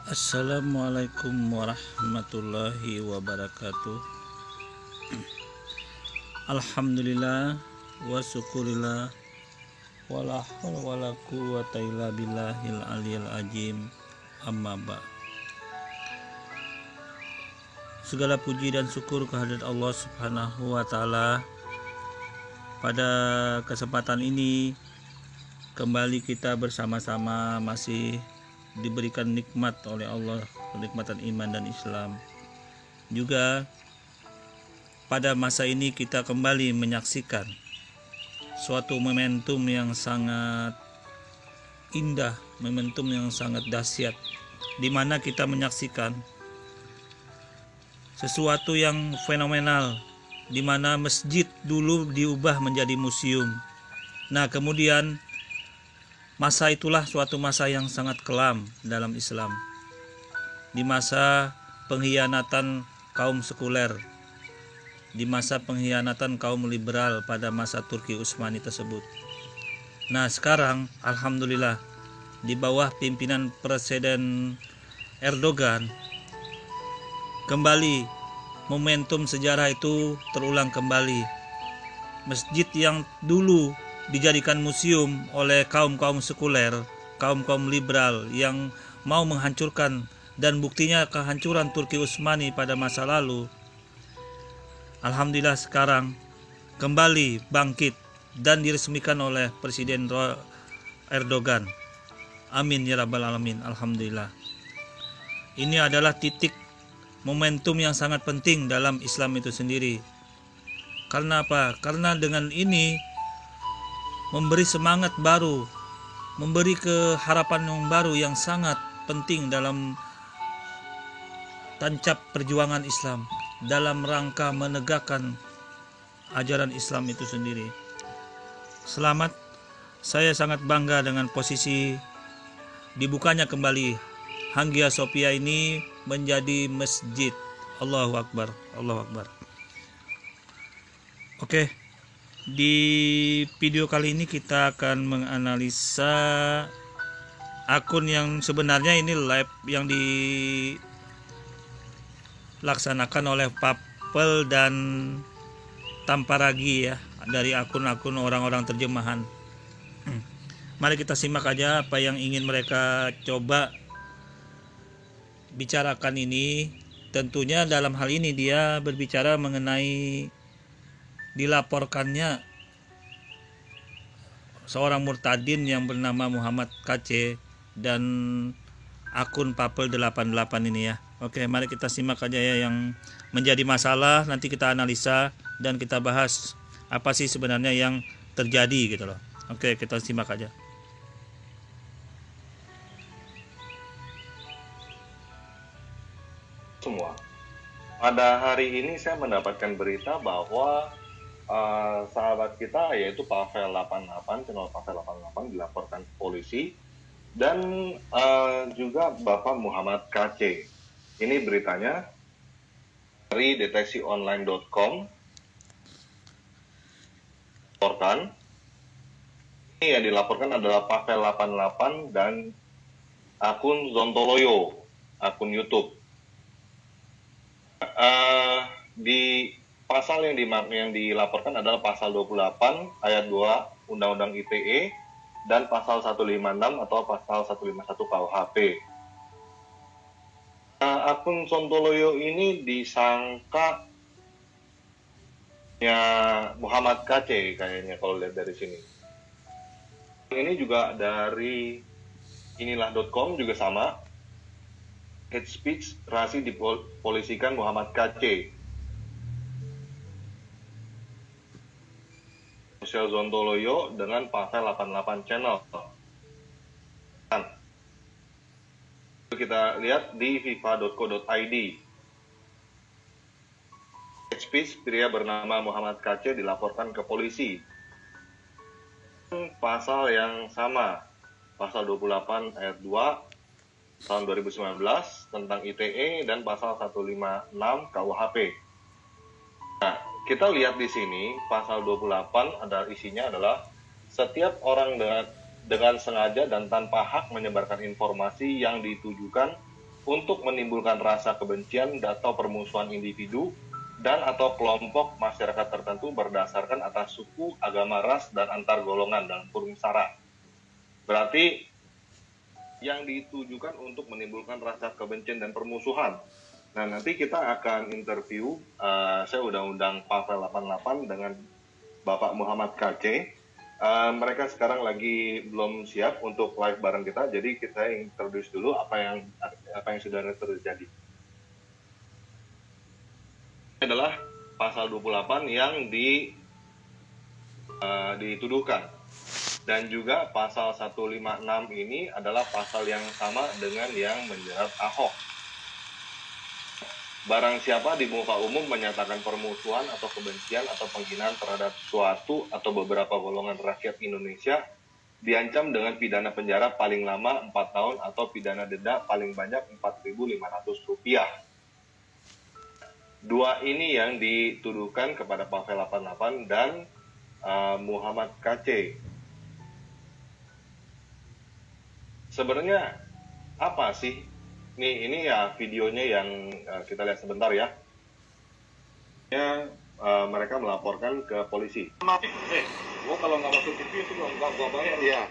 Assalamualaikum warahmatullahi wabarakatuh. Alhamdulillah wa syukurillah wala haula wala quwwata illa billahil aliyil azim. Amma ba'. Segala puji dan syukur kehadirat Allah Subhanahu wa taala. Pada kesempatan ini kembali kita bersama-sama masih diberikan nikmat oleh Allah, kenikmatan iman dan Islam. Juga pada masa ini kita kembali menyaksikan suatu momentum yang sangat indah, momentum yang sangat dahsyat, di mana kita menyaksikan sesuatu yang fenomenal, di mana masjid dulu diubah menjadi museum. Nah, kemudian masa itulah suatu masa yang sangat kelam dalam Islam, di masa pengkhianatan kaum sekuler, di masa pengkhianatan kaum liberal pada masa Turki Utsmani tersebut. Nah, sekarang alhamdulillah di bawah pimpinan Presiden Erdogan kembali momentum sejarah itu terulang kembali. Masjid yang dulu dijadikan museum oleh kaum-kaum sekuler, kaum-kaum liberal yang mau menghancurkan, dan buktinya kehancuran Turki Utsmani pada masa lalu, alhamdulillah sekarang kembali bangkit dan diresmikan oleh Presiden Erdogan. Amin ya rabbal alamin. Alhamdulillah. Ini adalah titik momentum yang sangat penting dalam Islam itu sendiri. Karena apa? Karena dengan ini memberi semangat baru, memberi keharapan yang baru yang sangat penting dalam tancap perjuangan Islam, dalam rangka menegakkan ajaran Islam itu sendiri. Selamat, saya sangat bangga dengan posisi dibukanya kembali Hagia Sophia ini menjadi masjid. Allahu Akbar, Allahu Akbar. Oke. Di video kali ini kita akan menganalisa akun yang sebenarnya ini live yang dilaksanakan oleh Papel dan Tamparagi ya, dari akun-akun orang-orang terjemahan. Mari kita simak aja apa yang ingin mereka coba bicarakan ini. Tentunya dalam hal ini dia berbicara mengenai dilaporkannya seorang murtadin yang bernama Muhammad KC dan akun Papel 88 ini ya. Oke, mari kita simak aja ya yang menjadi masalah, nanti kita analisa dan kita bahas apa sih sebenarnya yang terjadi gitu loh. Oke, kita simak aja. Semua. Pada hari ini saya mendapatkan berita bahwa sahabat kita yaitu Pavel 88, channel Pavel 88 dilaporkan ke polisi, dan juga Bapak Muhammad KC. Ini beritanya dari deteksionline.com. Laporkan. Ini yang dilaporkan adalah Pavel 88 dan akun Zontoloyo, akun YouTube. Di pasal yang dilaporkan adalah pasal 28 ayat 2 Undang-Undang ITE dan pasal 156 atau pasal 151 KUHP. Akun Sontoloyo ini disangka ya Muhammad KC kayaknya kalau lihat dari sini. Ini juga dari inilah.com juga sama. Hate speech rasi dipolisikan Muhammad KC. Sosial Zontoloyo dengan Pavel 88 channel. Kita lihat di fifa.co.id. Hate speech pria bernama Muhammad KC dilaporkan ke polisi. Pasal yang sama, pasal 28 ayat 2 tahun 2019 tentang ITE dan pasal 156 KUHP. Nah, kita lihat di sini pasal 28 isinya adalah setiap orang dengan sengaja dan tanpa hak menyebarkan informasi yang ditujukan untuk menimbulkan rasa kebencian atau permusuhan individu dan atau kelompok masyarakat tertentu berdasarkan atas suku, agama, ras, dan antar golongan dalam kurung sara. Berarti yang ditujukan untuk menimbulkan rasa kebencian dan permusuhan. Nah, nanti kita akan interview, saya udah undang Pavel 88 dengan Bapak Muhammad KC. Mereka sekarang lagi belum siap untuk live bareng kita, jadi kita introduce dulu apa yang sudah terjadi. Ini adalah pasal 28 yang dituduhkan. Dan juga pasal 156 ini adalah pasal yang sama dengan yang menjerat Ahok. Barang siapa di muka umum menyatakan permusuhan atau kebencian atau penghinaan terhadap suatu atau beberapa golongan rakyat Indonesia diancam dengan pidana penjara paling lama 4 tahun atau pidana denda paling banyak Rp4.500. Dua ini yang dituduhkan kepada Pavel 88 dan Muhammad KC. Sebenarnya apa sih? Ini ya videonya yang kita lihat sebentar ya. Mereka melaporkan ke polisi. Gua kalau nggak masuk TV itu nggak gua bayar. Iya.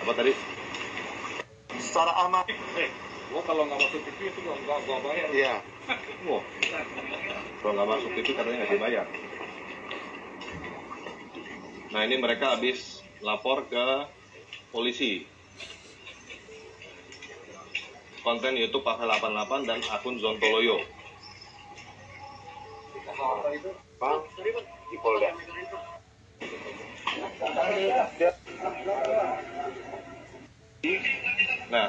Apa tadi? Secara aman. Gua kalau nggak masuk TV itu nggak gua bayar. Iya. Wah. Kalau nggak masuk TV katanya nggak dibayar. Nah, ini mereka habis lapor ke polisi. Konten YouTube Pavel 88 dan akun Zontoloyo. Bang, di Polda. Nah,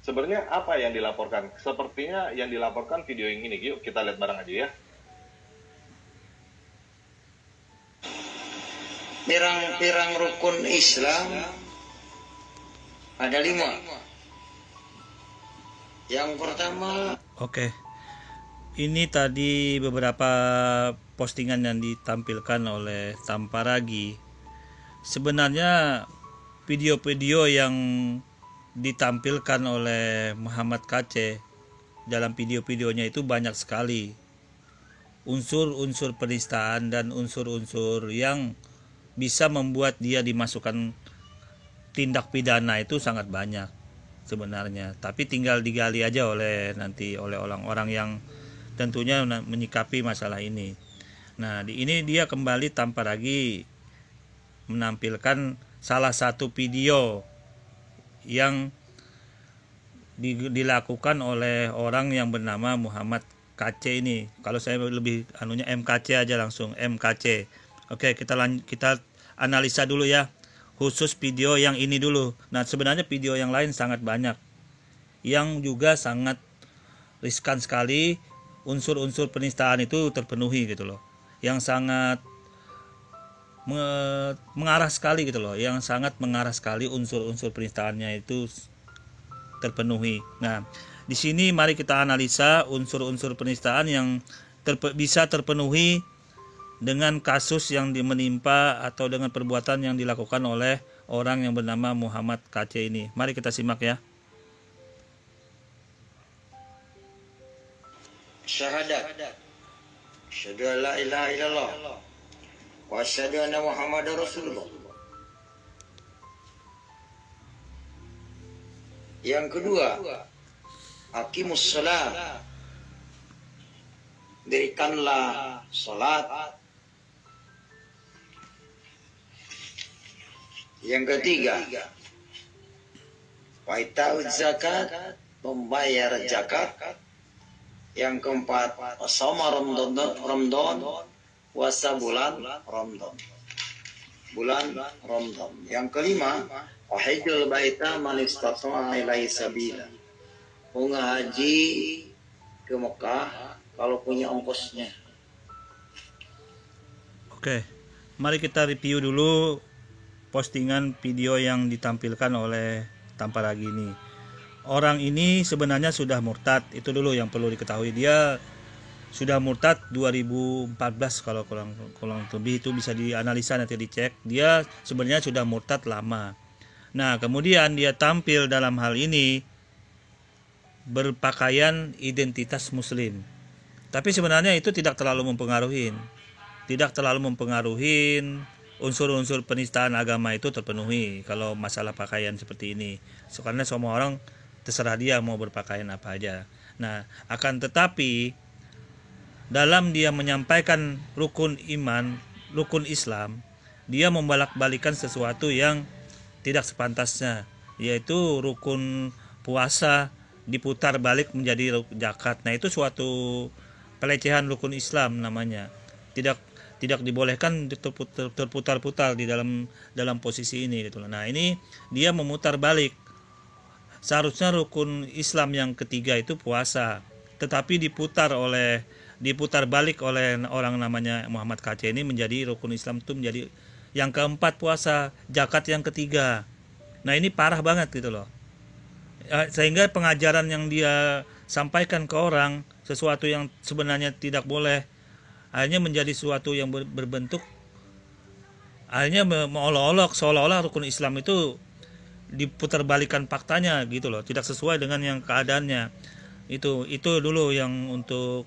sebenarnya apa yang dilaporkan? Sepertinya yang dilaporkan video yang ini. Yuk kita lihat bareng aja ya. Pirang-pirang rukun Islam ada 5. Yang pertama, Oke. Ini tadi beberapa postingan yang ditampilkan oleh Tamparagi. Sebenarnya video-video yang ditampilkan oleh Muhammad KC dalam video-videonya itu banyak sekali unsur-unsur penistaan dan unsur-unsur yang bisa membuat dia dimasukkan tindak pidana itu sangat banyak sebenarnya, tapi tinggal digali aja oleh orang-orang yang tentunya menyikapi masalah ini. Nah, ini dia kembali Tamparagi menampilkan salah satu video yang dilakukan oleh orang yang bernama Muhammad KC ini. Kalau saya lebih MKC aja langsung, MKC. Oke, kita analisa dulu ya, khusus video yang ini dulu. Nah, sebenarnya video yang lain sangat banyak yang juga sangat riskan sekali, unsur-unsur penistaan itu terpenuhi gitu loh, yang sangat mengarah sekali gitu loh, yang sangat mengarah sekali unsur-unsur penistaannya itu terpenuhi. Nah, di sini mari kita analisa unsur-unsur penistaan yang bisa terpenuhi dengan kasus yang menimpa atau dengan perbuatan yang dilakukan oleh orang yang bernama Muhammad KC ini. Mari kita simak ya. syahadat. Asyhadu an la ilaha illallah wa asyhadu anna Muhammadar Rasulullah. Yang kedua, aqimus shalah. Dirikanlah salat. Yang ketiga, wa ita'uz zakat, membayar zakat. Yang keempat, shoma Ramadan, puasa bulan Ramadan. Yang kelima, wa hajjul baita man istata'a ilaihi sabila. Haji ke Mekah kalau punya ongkosnya. Oke, mari kita review dulu postingan video yang ditampilkan oleh Tamparagi ini. Orang ini sebenarnya sudah murtad, itu dulu yang perlu diketahui. Dia sudah murtad 2014, kalau kurang lebih itu bisa dianalisa, nanti dicek. Dia sebenarnya sudah murtad lama. Nah, kemudian dia tampil dalam hal ini berpakaian identitas muslim. Tapi sebenarnya itu tidak terlalu mempengaruhi. Tidak terlalu mempengaruhi, unsur-unsur penistaan agama itu terpenuhi kalau masalah pakaian seperti ini. Karena semua orang terserah dia mau berpakaian apa aja. Nah, akan tetapi dalam dia menyampaikan rukun iman, rukun Islam, dia membalak-balikan sesuatu yang tidak sepantasnya, yaitu rukun puasa diputar balik menjadi zakat. Nah, itu suatu pelecehan rukun Islam namanya. Tidak dibolehkan terputar-putar di dalam posisi ini gitu. Nah, ini dia memutar balik. Seharusnya rukun Islam yang ketiga itu puasa, tetapi diputar balik oleh orang namanya Muhammad KC ini menjadi rukun Islam itu menjadi yang keempat puasa, zakat yang ketiga. Nah, ini parah banget gitu loh. Sehingga pengajaran yang dia sampaikan ke orang, sesuatu yang sebenarnya tidak boleh, akhirnya menjadi sesuatu yang berbentuk, akhirnya mengolok-olok seolah-olah rukun Islam itu diputarbalikkan faktanya gitu loh, tidak sesuai dengan yang keadaannya. Itu dulu yang untuk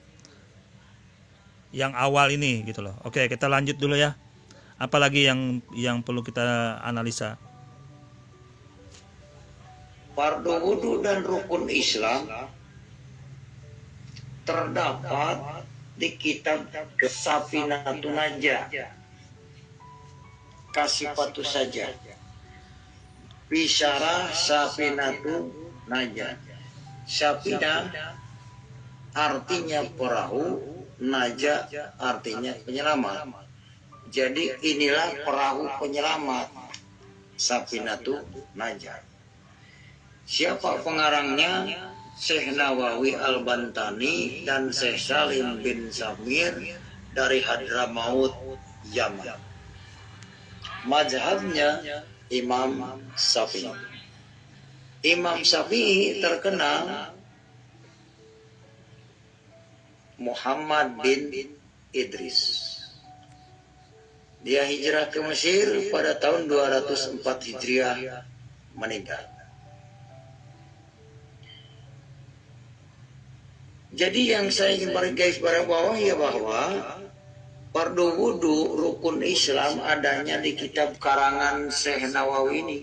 yang awal ini gitu loh. Oke, kita lanjut dulu ya. Apalagi yang perlu kita analisa. Fardu wudu dan rukun Islam terdapat di kitab Safinatun Najah. Kasih patu saja. Bisyarah Safinatun Najah. Safinah artinya perahu, Najah artinya penyelamat. Jadi inilah perahu penyelamat, Safinatun Najah. Siapa pengarangnya? Syekh Nawawi Al-Bantani dan Syekh Salim bin Samir dari Hadramaut, Yaman. Mazhabnya Imam Syafi'i. Imam Syafi'i terkenal Muhammad bin Idris. Dia hijrah ke Mesir pada tahun 204 Hijriah meninggal. Jadi yang saya ingin garis pada bawah ya bahwa fardu wudu rukun Islam adanya di kitab karangan Syekh Nawawi ini,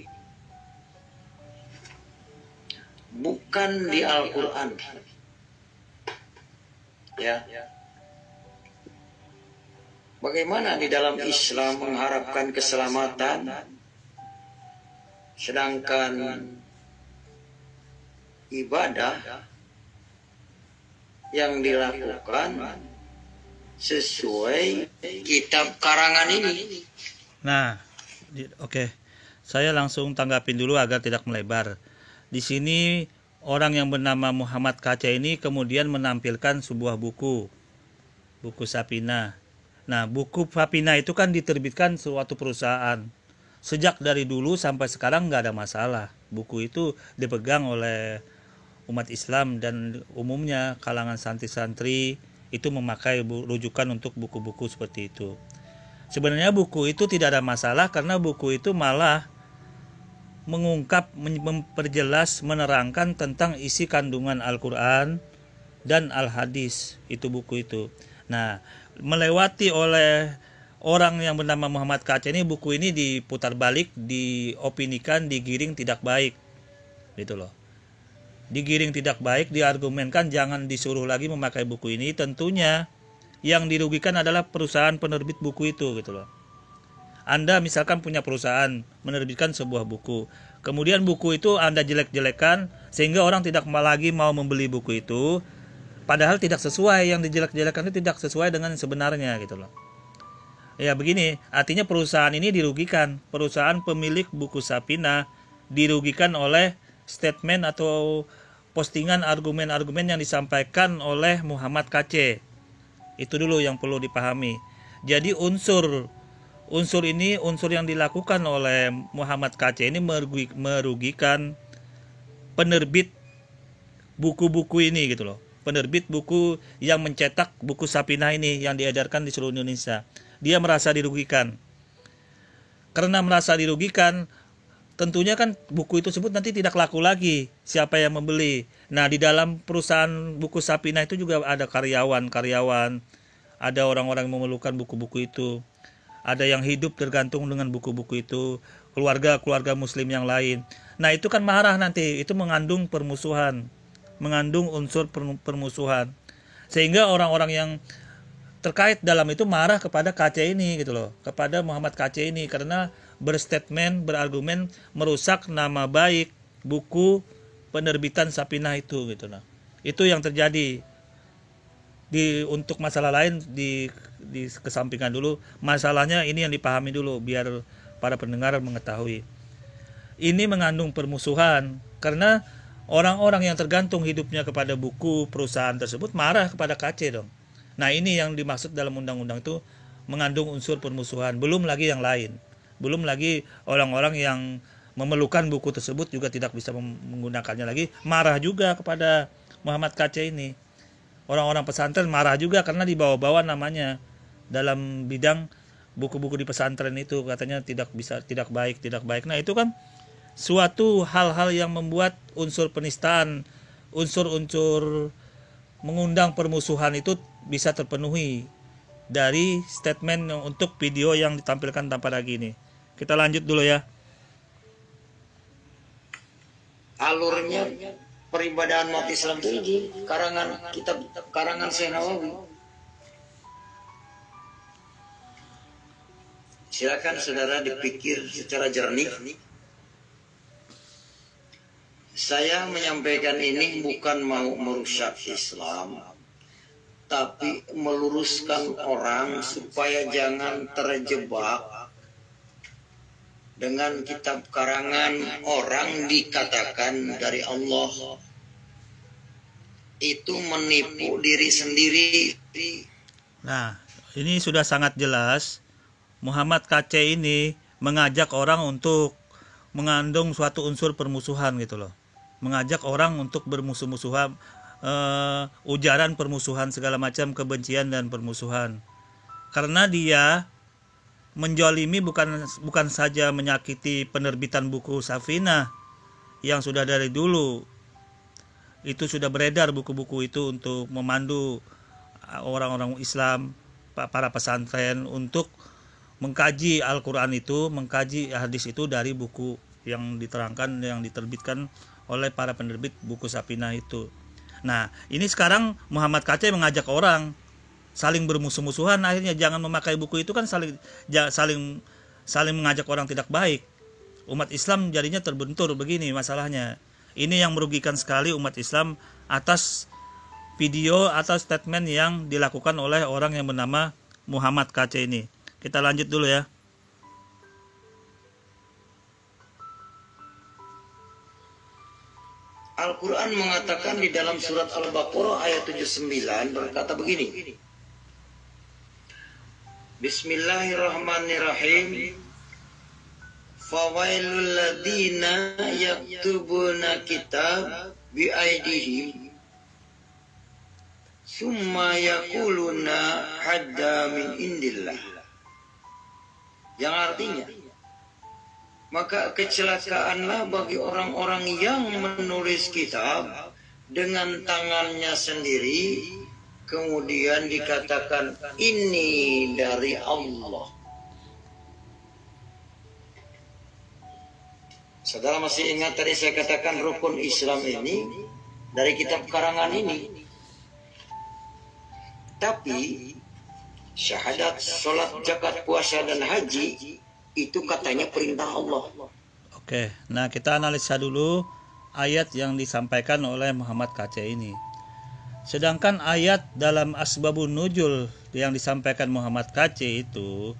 bukan di Al-Quran. Ya. Bagaimana di dalam Islam mengharapkan keselamatan, sedangkan ibadah yang dilakukan sesuai kitab karangan ini. Nah, oke. Saya langsung tanggapin dulu agar tidak melebar. Di sini orang yang bernama Muhammad KC ini kemudian menampilkan sebuah buku Safinah. Nah, buku Safinah itu kan diterbitkan suatu perusahaan. Sejak dari dulu sampai sekarang nggak ada masalah. Buku itu dipegang oleh umat Islam dan umumnya kalangan santri-santri itu memakai rujukan untuk buku-buku seperti itu. Sebenarnya buku itu tidak ada masalah karena buku itu malah mengungkap, memperjelas, menerangkan tentang isi kandungan Al-Quran dan Al-Hadis, itu buku itu. Nah, melewati oleh orang yang bernama Muhammad KC ini, buku ini diputar balik, diopinikan, digiring tidak baik gitu loh. Digiring tidak baik, diargumenkan jangan disuruh lagi memakai buku ini. Tentunya yang dirugikan adalah perusahaan penerbit buku itu gitu loh. Anda misalkan punya perusahaan menerbitkan sebuah buku, kemudian buku itu Anda jelek-jelekan sehingga orang tidak lagi mau membeli buku itu, padahal tidak sesuai, yang dijelek-jelekan itu tidak sesuai dengan sebenarnya gitu loh. Ya begini, artinya perusahaan ini dirugikan. Perusahaan pemilik buku Safinah dirugikan oleh statement atau postingan argumen-argumen yang disampaikan oleh Muhammad KC. Itu dulu yang perlu dipahami. Jadi unsur ini, unsur yang dilakukan oleh Muhammad KC ini merugikan penerbit buku-buku ini gitu loh. Penerbit buku yang mencetak buku Safinah ini yang diedarkan di seluruh Indonesia. Dia merasa dirugikan. Karena merasa dirugikan, tentunya kan buku itu tersebut nanti tidak laku lagi, siapa yang membeli. Nah, di dalam perusahaan buku Safinah itu juga ada karyawan-karyawan, ada orang-orang yang memerlukan buku-buku itu, ada yang hidup tergantung dengan buku-buku itu, keluarga-keluarga muslim yang lain. Nah, itu kan marah nanti, itu mengandung permusuhan, mengandung unsur permusuhan, sehingga orang-orang yang terkait dalam itu marah kepada KC ini gitu loh, kepada Muhammad KC ini, karena berstatement, berargumen merusak nama baik buku penerbitan Safinah itu gitu loh. Itu yang terjadi. Untuk masalah lain di kesampingkan dulu, masalahnya ini yang dipahami dulu biar para pendengar mengetahui. Ini mengandung permusuhan karena orang-orang yang tergantung hidupnya kepada buku perusahaan tersebut marah kepada KC dong. Nah, ini yang dimaksud dalam undang-undang itu mengandung unsur permusuhan. Belum lagi yang lain. Belum lagi orang-orang yang memerlukan buku tersebut juga tidak bisa menggunakannya lagi. Marah juga kepada Muhammad KC ini. Orang-orang pesantren marah juga karena dibawa-bawa namanya dalam bidang buku-buku di pesantren itu. Katanya tidak baik. Nah, itu kan suatu hal-hal yang membuat unsur penistaan, unsur-unsur mengundang permusuhan itu bisa terpenuhi dari statement untuk video yang ditampilkan tanpa lagi ini. Kita lanjut dulu ya. Alurnya peribadahan umat Islam itu di karangan Syekh Nawawi. Silakan saudara dipikir secara jernih. Saya menyampaikan ini bukan mau merusak Islam, tapi meluruskan orang supaya jangan terjebak dengan kitab karangan orang dikatakan dari Allah. Itu menipu diri sendiri. Nah, ini sudah sangat jelas. Muhammad KC ini mengajak orang untuk mengandung suatu unsur permusuhan gitu loh. Mengajak orang untuk bermusuh-musuhan, ujaran permusuhan, segala macam kebencian dan permusuhan. Karena dia menjolimi bukan saja menyakiti penerbitan buku Safinah yang sudah dari dulu itu sudah beredar buku-buku itu untuk memandu orang-orang Islam, para pesantren untuk mengkaji Al-Quran itu, mengkaji hadis itu dari buku yang diterangkan, yang diterbitkan oleh para penerbit buku Safinah itu. Nah, ini sekarang Muhammad KC mengajak orang saling bermusuh-musuhan, akhirnya jangan memakai buku itu kan saling mengajak orang tidak baik. Umat Islam jadinya terbentur begini masalahnya. Ini yang merugikan sekali umat Islam atas video atau statement yang dilakukan oleh orang yang bernama Muhammad KC ini. Kita lanjut dulu ya. Al-Quran mengatakan di dalam surat Al-Baqarah ayat 79 berkata begini. Bismillahirrahmanirrahim. Fawailul ladina yaktubuna kitab biaidihim summa yaquluna hadda min indillah. Yang artinya, maka kecelakaanlah bagi orang-orang yang menulis kitab dengan tangannya sendiri, kemudian dikatakan ini dari Allah. Saudara masih ingat tadi saya katakan rukun Islam ini dari kitab karangan ini. Tapi syahadat, sholat, zakat, puasa, dan haji itu katanya perintah Allah. Oke, nah kita analisa dulu ayat yang disampaikan oleh Muhammad KC ini. Sedangkan ayat dalam Asbabun Nuzul yang disampaikan Muhammad KC itu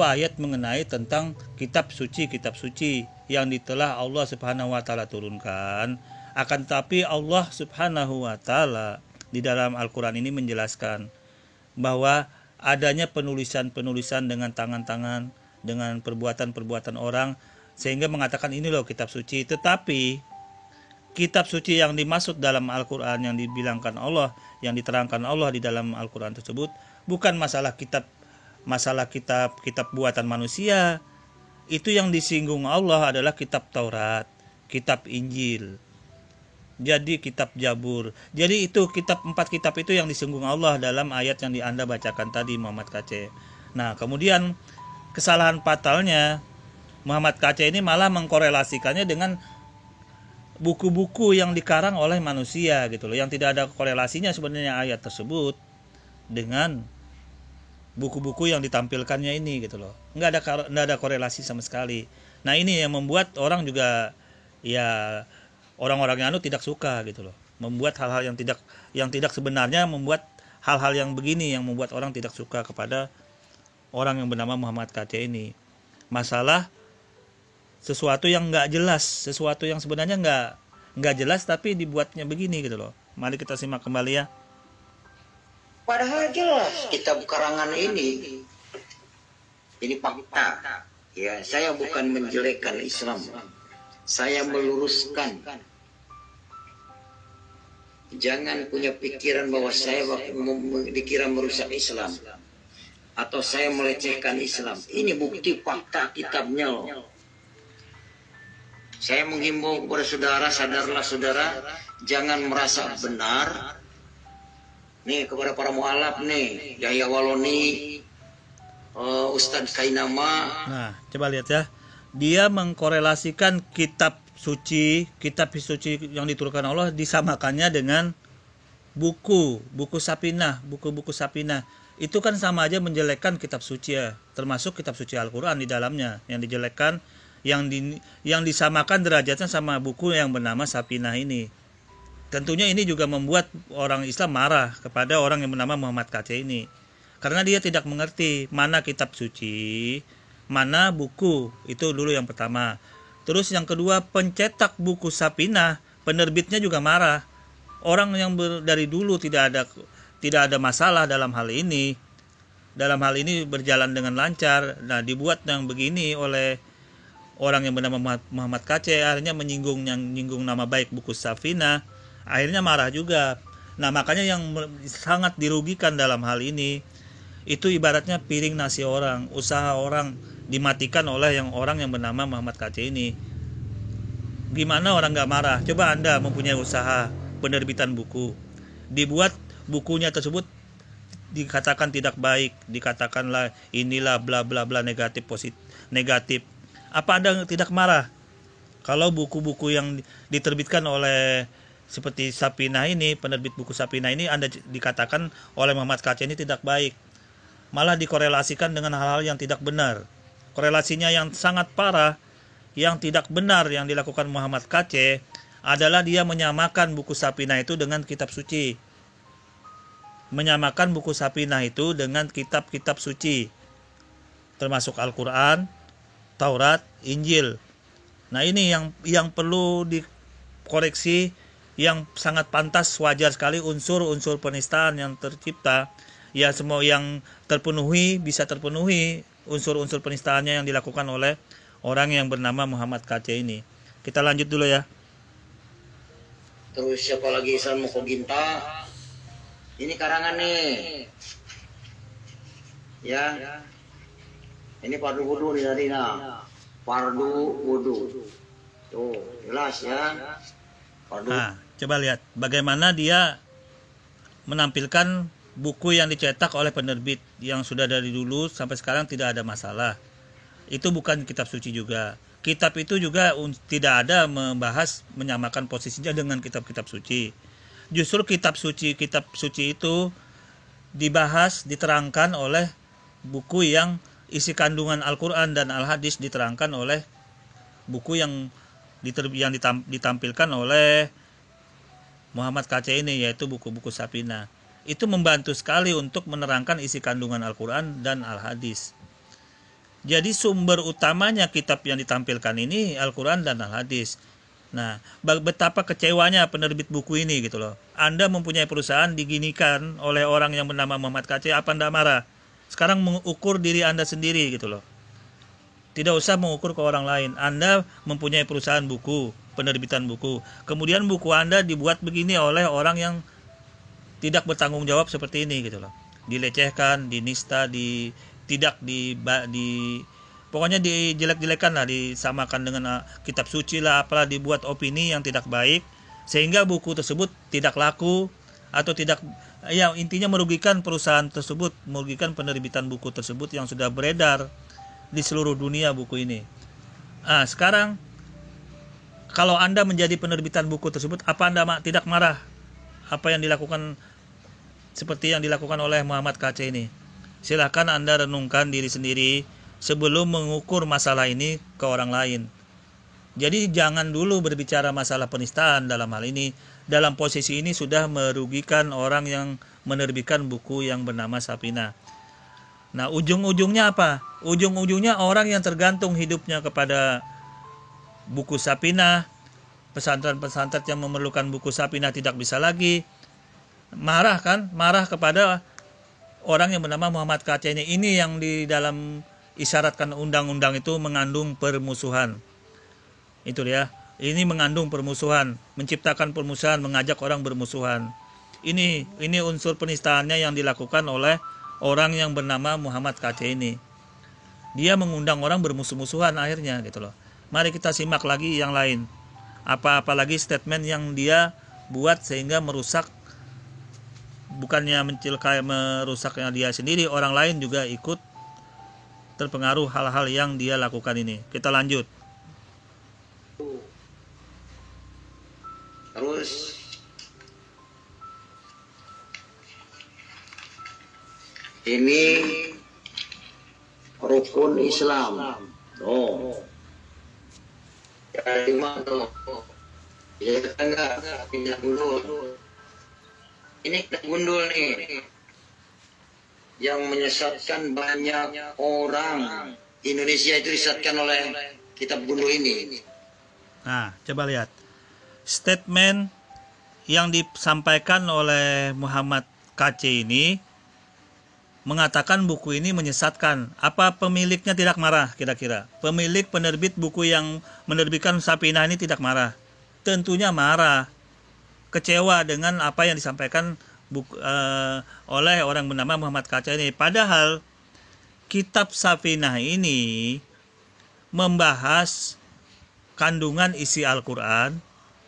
ayat mengenai tentang kitab suci yang telah Allah Subhanahu wa taala turunkan. Akan tetapi Allah Subhanahu wa taala di dalam Al-Qur'an ini menjelaskan bahwa adanya penulisan-penulisan dengan tangan-tangan, dengan perbuatan-perbuatan orang, sehingga mengatakan ini loh kitab suci. Tetapi kitab suci yang dimaksud dalam Al-Quran, yang dibilangkan Allah, yang diterangkan Allah di dalam Al-Quran tersebut bukan masalah kitab buatan manusia, itu yang disinggung Allah adalah kitab Taurat, kitab Injil, jadi kitab Zabur. Jadi itu empat kitab itu yang disinggung Allah dalam ayat yang Anda bacakan tadi, Muhammad KC. Nah, kemudian kesalahan fatalnya Muhammad KC ini malah mengkorelasikannya dengan buku-buku yang dikarang oleh manusia gitu loh, yang tidak ada korelasinya sebenarnya ayat tersebut dengan buku-buku yang ditampilkannya ini gitu loh. Nggak ada korelasi sama sekali. Nah, ini yang membuat orang juga, ya, orang-orang yang tidak suka gitu loh. Membuat hal-hal yang tidak sebenarnya, membuat hal-hal yang begini yang membuat orang tidak suka kepada orang yang bernama Muhammad KC ini. Masalah sesuatu yang nggak jelas, sesuatu yang sebenarnya nggak jelas tapi dibuatnya begini gitu loh. Mari kita simak kembali ya. Padahal jelas kitab karangan ini fakta. Ya, saya bukan menjelekkan Islam, saya meluruskan. Jangan punya pikiran bahwa saya dikira merusak Islam atau saya melecehkan Islam. Ini bukti fakta kitabnya loh. Saya menghimbau kepada saudara, sadarlah saudara, jangan merasa benar. Nih kepada para mualaf nih, Yahya Waloni, Ustadz Kainama. Nah, coba lihat ya. Dia mengkorelasikan kitab suci yang diturunkan Allah disamakannya dengan buku Sapinah, buku-buku Sapinah. Itu kan sama aja menjelekkan kitab suci ya, termasuk kitab suci Al-Qur'an di dalamnya yang dijelekkan, yang disamakan derajatnya sama buku yang bernama Sapinah ini. Tentunya ini juga membuat orang Islam marah kepada orang yang bernama Muhammad KC ini, karena dia tidak mengerti mana kitab suci, mana buku. Itu dulu yang pertama. Terus yang kedua, pencetak buku Sapinah, penerbitnya juga marah. Orang yang dari dulu tidak ada masalah dalam hal ini. Dalam hal ini berjalan dengan lancar. Nah, dibuat yang begini oleh orang yang bernama Muhammad KC, akhirnya menyinggung nama baik buku Sapinah, akhirnya marah juga. Nah, makanya yang sangat dirugikan dalam hal ini itu ibaratnya piring nasi orang, usaha orang dimatikan oleh orang yang bernama Muhammad KC ini. Gimana orang gak marah? Coba Anda mempunyai usaha penerbitan buku, dibuat bukunya tersebut dikatakan tidak baik, dikatakanlah inilah bla bla bla negatif. Apa Anda tidak marah? Kalau buku-buku yang diterbitkan oleh seperti Sapinah ini, penerbit buku Sapinah ini, Anda dikatakan oleh Muhammad KC ini tidak baik, malah dikorelasikan dengan hal-hal yang tidak benar. Korelasinya yang sangat parah, yang tidak benar yang dilakukan Muhammad KC adalah dia menyamakan buku Sapinah itu dengan kitab suci. Menyamakan buku Sapinah itu dengan kitab-kitab suci, termasuk Al-Quran, Taurat, Injil. Nah, ini yang perlu dikoreksi, yang sangat pantas, wajar sekali unsur-unsur penistaan yang tercipta. Ya, semua yang bisa terpenuhi unsur-unsur penistaannya yang dilakukan oleh orang yang bernama Muhammad KC ini. Kita lanjut dulu ya. Terus siapa lagi, Islam Mokoginta? Ini karangan nih. Ya. Ini fardu wudu nih tadi, nah. Fardu wudu. Tuh, jelas ya. Fardu. Nah, coba lihat bagaimana dia menampilkan buku yang dicetak oleh penerbit yang sudah dari dulu sampai sekarang tidak ada masalah. Itu bukan kitab suci juga. Kitab itu juga tidak ada membahas menyamakan posisinya dengan kitab-kitab suci. Justru kitab suci itu dibahas, diterangkan oleh buku yang isi kandungan Al-Quran dan Al-Hadis, diterangkan oleh buku yang ditampilkan oleh Muhammad KC ini, yaitu buku-buku Sapinah. Itu membantu sekali untuk menerangkan isi kandungan Al-Quran dan Al-Hadis. Jadi sumber utamanya kitab yang ditampilkan ini Al-Quran dan Al-Hadis. Nah, betapa kecewanya penerbit buku ini gitu loh. Anda mempunyai perusahaan diginikan oleh orang yang bernama Muhammad KC, apa Anda marah? Sekarang mengukur diri Anda sendiri gitu loh. Tidak usah mengukur ke orang lain. Anda mempunyai perusahaan buku, penerbitan buku. Kemudian buku Anda dibuat begini oleh orang yang tidak bertanggung jawab seperti ini gitu loh. Dilecehkan, dinista, tidak Pokoknya dijelek-jelekan lah, disamakan dengan kitab suci lah, apalah, dibuat opini yang tidak baik sehingga buku tersebut tidak laku atau tidak, ya intinya merugikan perusahaan tersebut, merugikan penerbitan buku tersebut yang sudah beredar di seluruh dunia buku ini. Nah, sekarang kalau Anda menjadi penerbitan buku tersebut, apa Anda tidak marah apa yang dilakukan seperti yang dilakukan oleh Muhammad KC ini? Silahkan Anda renungkan diri sendiri sebelum mengukur masalah ini ke orang lain. Jadi jangan dulu berbicara masalah penistaan dalam hal ini. Dalam posisi ini sudah merugikan orang yang menerbitkan buku yang bernama Safinah. Nah, ujung-ujungnya apa? Ujung-ujungnya orang yang tergantung hidupnya kepada buku Safinah, pesantren-pesantren yang memerlukan buku Safinah tidak bisa lagi. Marah kan? Marah kepada orang yang bernama Muhammad KC ini. Ini yang di dalam isyaratkan undang-undang itu mengandung permusuhan. Itu dia. Ini mengandung permusuhan, menciptakan permusuhan, mengajak orang bermusuhan. Ini unsur penistaannya yang dilakukan oleh orang yang bernama Muhammad KC ini. Dia mengundang orang bermusuh-musuhan akhirnya gitu loh. Mari kita simak lagi yang lain. Apa-apa lagi statement yang dia buat sehingga merusak, bukannya merusaknya dia sendiri, orang lain juga ikut terpengaruh hal-hal yang dia lakukan ini. Kita lanjut. Terus ini rukun Islam. Oh. Dari mana? Ya enggak pindah gundul. Ini gundul nih yang menyesatkan banyak orang. Indonesia itu disesatkan oleh kitab gundul ini. Nah, coba lihat statement yang disampaikan oleh Muhammad KC ini, mengatakan buku ini menyesatkan. Apa pemiliknya tidak marah kira-kira? Pemilik penerbit buku yang menerbitkan Safinah ini tidak marah? Tentunya marah, kecewa dengan apa yang disampaikan oleh orang bernama Muhammad KC ini. Padahal kitab Safinah ini membahas kandungan isi Al-Quran,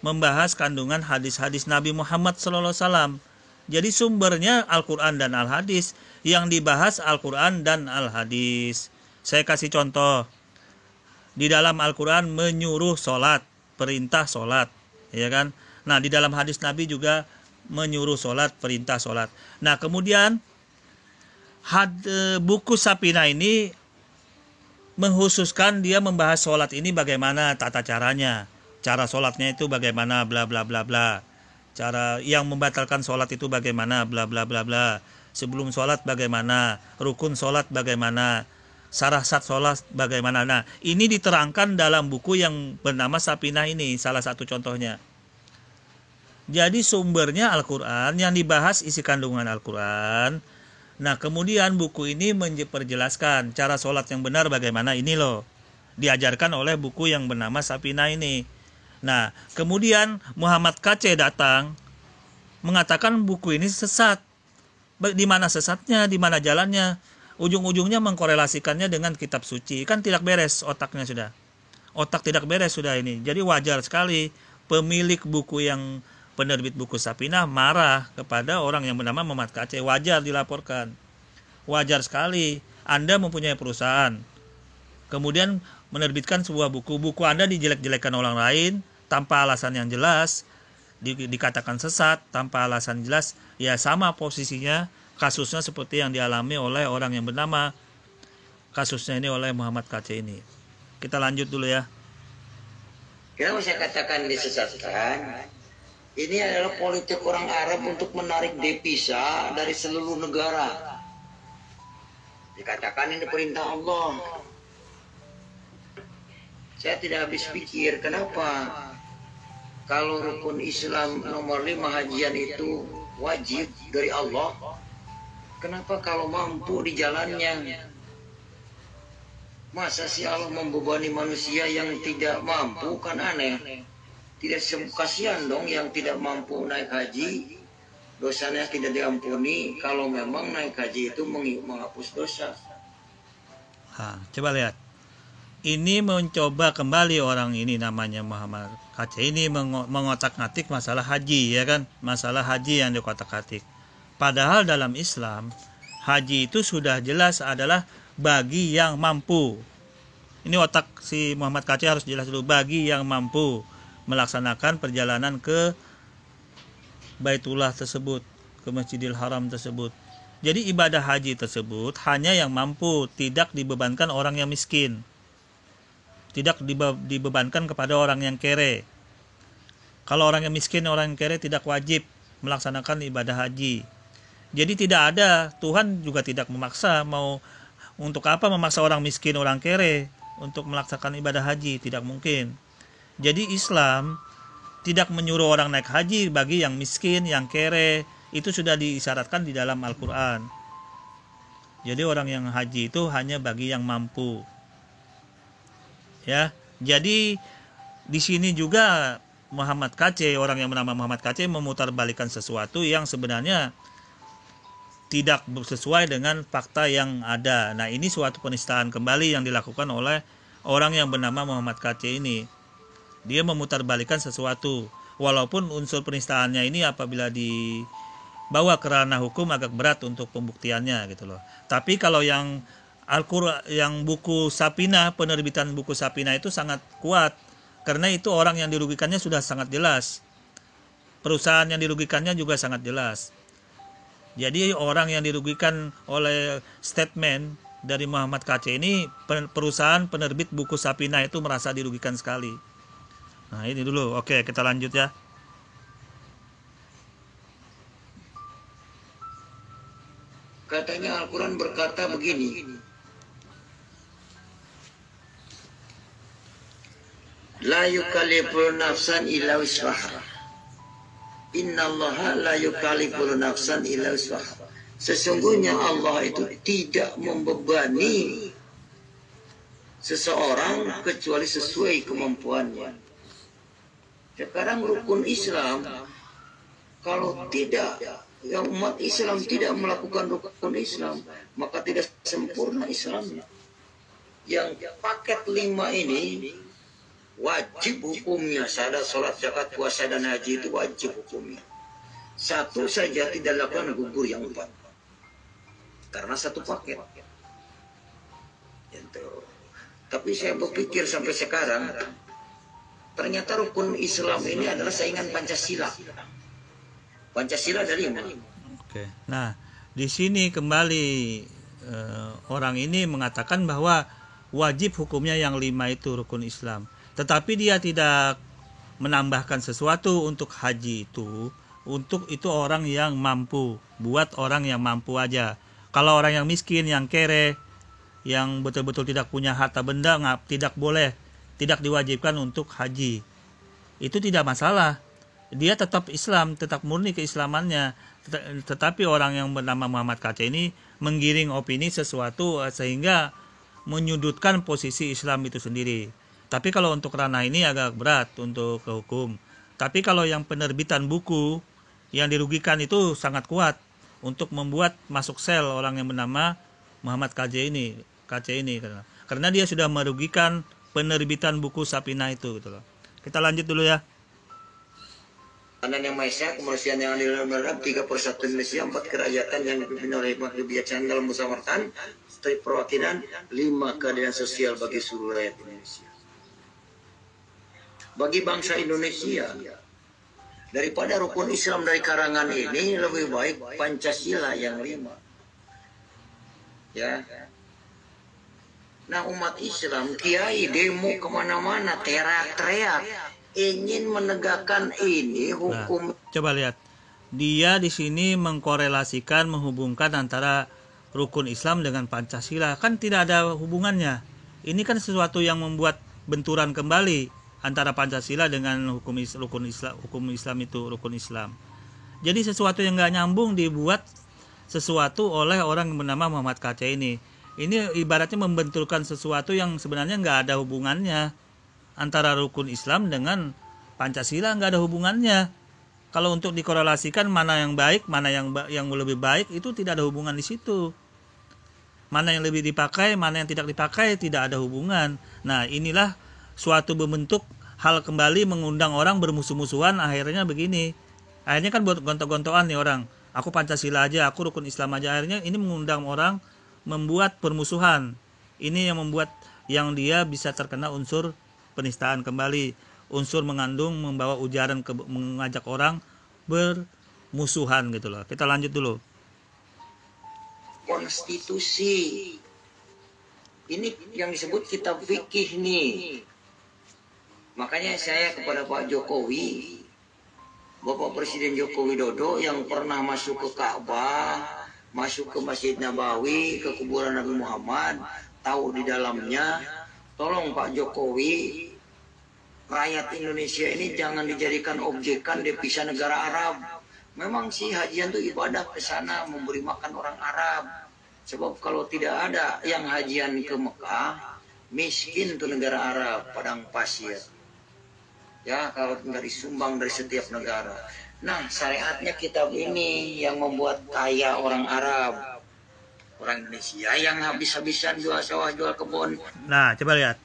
membahas kandungan hadis-hadis Nabi Muhammad SAW. Jadi sumbernya Al-Quran dan Al-Hadis. Yang dibahas Al-Quran dan Al-Hadis. Saya kasih contoh. Di dalam Al-Quran menyuruh sholat, perintah sholat, ya kan? Nah, di dalam hadis Nabi juga menyuruh sholat, perintah sholat. Nah, kemudian buku Safinah ini menghususkan, dia membahas sholat ini bagaimana tata caranya, cara sholatnya itu bagaimana, bla bla bla bla, cara yang membatalkan sholat itu bagaimana, bla bla bla bla, sebelum sholat bagaimana, rukun sholat bagaimana, syarat sholat bagaimana. Nah, ini diterangkan dalam buku yang bernama Safinah ini, salah satu contohnya. Jadi sumbernya Al-Quran, yang dibahas isi kandungan Al-Quran. Nah, kemudian buku ini memperjelaskan cara sholat yang benar bagaimana, ini loh, diajarkan oleh buku yang bernama Safinah ini. Nah, kemudian Muhammad KC datang mengatakan buku ini sesat. Di mana sesatnya, di mana jalannya? Ujung-ujungnya mengkorelasikannya dengan kitab suci. Kan tidak beres otaknya sudah. Otak tidak beres sudah ini. Jadi wajar sekali pemilik buku yang penerbit buku Safinah marah kepada orang yang bernama Muhammad KC. Wajar dilaporkan. Wajar sekali. Anda mempunyai perusahaan, kemudian menerbitkan sebuah buku. Buku Anda dijelek-jelekan orang lain tanpa alasan yang jelas, dikatakan sesat tanpa alasan jelas. Ya sama posisinya kasusnya seperti yang dialami oleh orang yang bernama, kasusnya ini oleh Muhammad KC ini. Kita lanjut dulu ya. Kenapa saya katakan disesatkan? Ini adalah politik orang Arab untuk menarik devisa dari seluruh negara. Dikatakan ini perintah Allah. Saya tidak habis pikir kenapa kalau rukun Islam nomor 5 hajian itu wajib dari Allah, kenapa kalau mampu di jalannya? Masa sih Allah membebani manusia yang tidak mampu? Kan aneh. Tidak kasihan dong yang tidak mampu naik haji, dosanya tidak diampuni kalau memang naik haji itu menghapus dosa. Coba lihat. ini mencoba kembali orang ini namanya Muhammad Kacai ini mengotak-atik masalah haji, ya kan, masalah haji yang dikotak-atik. Padahal dalam Islam haji itu sudah jelas adalah bagi yang mampu. Ini otak si Muhammad Kacai harus jelas dulu, bagi yang mampu melaksanakan perjalanan ke Baitullah tersebut, ke Masjidil Haram tersebut. Jadi ibadah haji tersebut hanya yang mampu, tidak dibebankan orang yang miskin. Tidak dibebankan kepada orang yang kere. Kalau orang yang miskin, orang yang kere tidak wajib melaksanakan ibadah haji. Jadi tidak ada, Tuhan juga tidak memaksa, mau untuk apa memaksa orang miskin, orang kere untuk melaksanakan ibadah haji, tidak mungkin. Jadi Islam tidak menyuruh orang naik haji bagi yang miskin, yang kere, itu sudah diisyaratkan di dalam Al-Quran. Jadi orang yang haji itu hanya bagi yang mampu. Ya, jadi di sini juga Muhammad Kacai, orang yang bernama Muhammad Kacai, memutarbalikan sesuatu yang sebenarnya tidak sesuai dengan fakta yang ada. Nah, ini suatu penistaan kembali yang dilakukan oleh orang yang bernama Muhammad Kacai ini. Dia memutarbalikan sesuatu, walaupun unsur penistaannya ini apabila dibawa ke ranah hukum agak berat untuk pembuktiannya gitu loh. Tapi kalau yang Al-Quran, yang buku Sapina, penerbitan buku Sapina itu sangat kuat, karena itu orang yang dirugikannya sudah sangat jelas, perusahaan yang dirugikannya juga sangat jelas. Jadi orang yang dirugikan oleh statement dari Muhammad Kacai ini, perusahaan penerbit buku Sapina itu merasa dirugikan sekali. Nah ini dulu, oke kita lanjut ya. Katanya Al-Quran berkata begini, la yukallifu nafsan illa wus'aha. Innallaha la yukallifu nafsan illa wus'aha. Sesungguhnya Allah itu tidak membebani seseorang kecuali sesuai kemampuannya. Sekarang rukun Islam, kalau tidak, yang umat Islam tidak melakukan rukun Islam, maka tidak sempurna Islamnya. Yang paket 5 ini wajib hukumnya, syahadat, sholat, zakat, puasa, dan haji itu wajib hukumnya. Satu saja tidak lakukan, gugur yang 4. Karena satu paket. Gitu. Tapi saya berpikir sampai sekarang, ternyata rukun Islam ini adalah saingan Pancasila. Pancasila dari mana? Oke. Nah, di sini kembali orang ini mengatakan bahwa wajib hukumnya yang 5 itu rukun Islam. Tetapi dia tidak menambahkan sesuatu untuk haji itu. Untuk itu orang yang mampu, buat orang yang mampu aja. Kalau orang yang miskin, yang kere, yang betul-betul tidak punya harta benda, tidak boleh, tidak diwajibkan untuk haji. Itu tidak masalah. Dia tetap Islam, tetap murni keislamannya. Tetapi orang yang bernama Muhammad Kacai ini menggiring opini sesuatu sehingga menyudutkan posisi Islam itu sendiri. Tapi kalau untuk ranah ini agak berat untuk ke hukum. Tapi kalau yang penerbitan buku yang dirugikan itu sangat kuat untuk membuat masuk sel orang yang bernama Muhammad Kacai ini. Karena dia sudah merugikan penerbitan buku Sapina itu gitu loh. Kita lanjut dulu ya. Kanan yang Maha Esa, kemanusiaan yang adil dan beradab, 3 persatuan Indonesia, 4 kerajaan yang dipimpin oleh hikmah kebijaksanaan dalam musyawaratan, setiap perwakilan, 5 keadilan sosial bagi seluruh rakyat Indonesia. Bagi bangsa Indonesia, daripada rukun Islam dari karangan ini, lebih baik Pancasila yang 5. Ya. Nah, umat Islam, kiai demo kemana-mana, teriak-teriak, ingin menegakkan ini hukum. Nah, coba lihat, dia di sini mengkorelasikan, menghubungkan antara rukun Islam dengan Pancasila, kan tidak ada hubungannya. Ini kan sesuatu yang membuat benturan kembali antara Pancasila dengan hukum Islam itu rukun Islam. Jadi sesuatu yang nggak nyambung dibuat sesuatu oleh orang yang bernama Muhammad Kacai ini. Ini ibaratnya membenturkan sesuatu yang sebenarnya nggak ada hubungannya. Antara rukun Islam dengan Pancasila nggak ada hubungannya. Kalau untuk dikorelasikan mana yang baik, mana yang lebih baik, itu tidak ada hubungan di situ. mana yang lebih dipakai, mana yang tidak dipakai, tidak ada hubungan. Nah, inilah suatu bentuk hal kembali mengundang orang bermusuh-musuhan. Akhirnya begini, akhirnya kan buat gontok-gontokan nih orang, aku Pancasila aja, aku rukun Islam aja. Akhirnya ini mengundang orang membuat permusuhan. Ini yang membuat yang dia bisa terkena unsur penistaan kembali, unsur mengandung, membawa ujaran, mengajak orang bermusuhan gitu loh. Kita lanjut dulu. Konstitusi. Ini yang disebut kitab fikih nih. Makanya saya kepada Pak Jokowi, Bapak Presiden Joko Widodo yang pernah masuk ke Ka'bah, masuk ke Masjid Nabawi, ke kuburan Nabi Muhammad, tahu di dalamnya, tolong Pak Jokowi, rakyat Indonesia ini jangan dijadikan objekan devisa negara Arab. Memang sih hajian itu ibadah ke sana memberi makan orang Arab. Sebab kalau tidak ada yang hajian ke Mekah, miskin tuh negara Arab, padang pasir. Ya, kalau nggak disumbang dari setiap negara. Nah, syariatnya kitab ini yang membuat kaya orang Arab. Orang Indonesia yang habis-habisan jual sawah, jual kebun. Nah, coba lihat.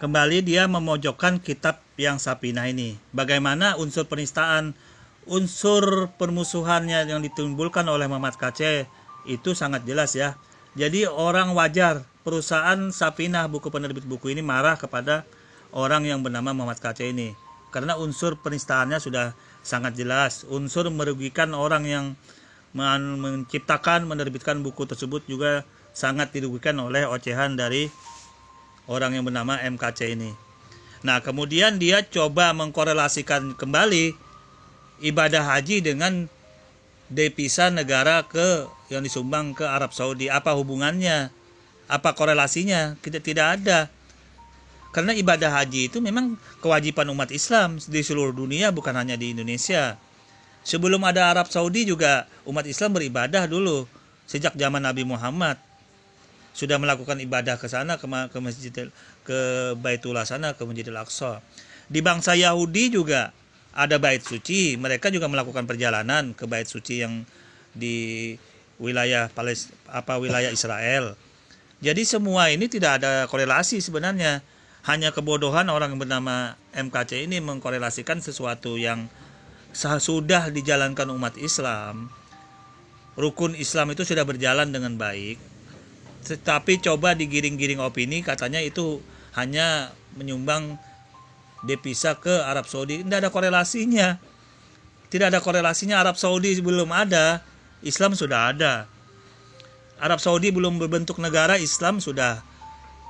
Kembali dia memojokkan kitab yang Sapinah ini. Bagaimana unsur penistaan, unsur permusuhannya yang ditimbulkan oleh Muhammad KC itu sangat jelas ya. Jadi orang wajar, perusahaan Sapinah, buku penerbit buku ini marah kepada orang yang bernama Muhammad KC ini. Karena unsur penistaannya sudah sangat jelas. Unsur merugikan orang yang menciptakan, menerbitkan buku tersebut juga sangat dirugikan oleh ocehan dari orang yang bernama MKC ini. Nah, kemudian dia coba mengkorelasikan kembali ibadah haji dengan devisa negara yang disumbang ke Arab Saudi. Apa hubungannya? Apa korelasinya? Tidak ada. Karena ibadah haji itu memang kewajiban umat Islam di seluruh dunia, bukan hanya di Indonesia. Sebelum ada Arab Saudi juga umat Islam beribadah dulu. Sejak zaman Nabi Muhammad sudah melakukan ibadah ke sana, ke masjid, ke Baitullah sana, ke Masjidil Aqsa. Di bangsa Yahudi juga ada bait suci, mereka juga melakukan perjalanan ke bait suci yang di wilayah wilayah Israel. Jadi semua ini tidak ada korelasi sebenarnya. Hanya kebodohan orang yang bernama MKC ini mengkorelasikan sesuatu yang sudah dijalankan umat Islam. Rukun Islam itu sudah berjalan dengan baik. Tetapi coba digiring-giring opini, katanya itu hanya menyumbang devisa ke Arab Saudi. Tidak ada korelasinya. Tidak ada korelasinya. Arab Saudi belum ada, Islam sudah ada. Arab Saudi belum berbentuk negara, Islam sudah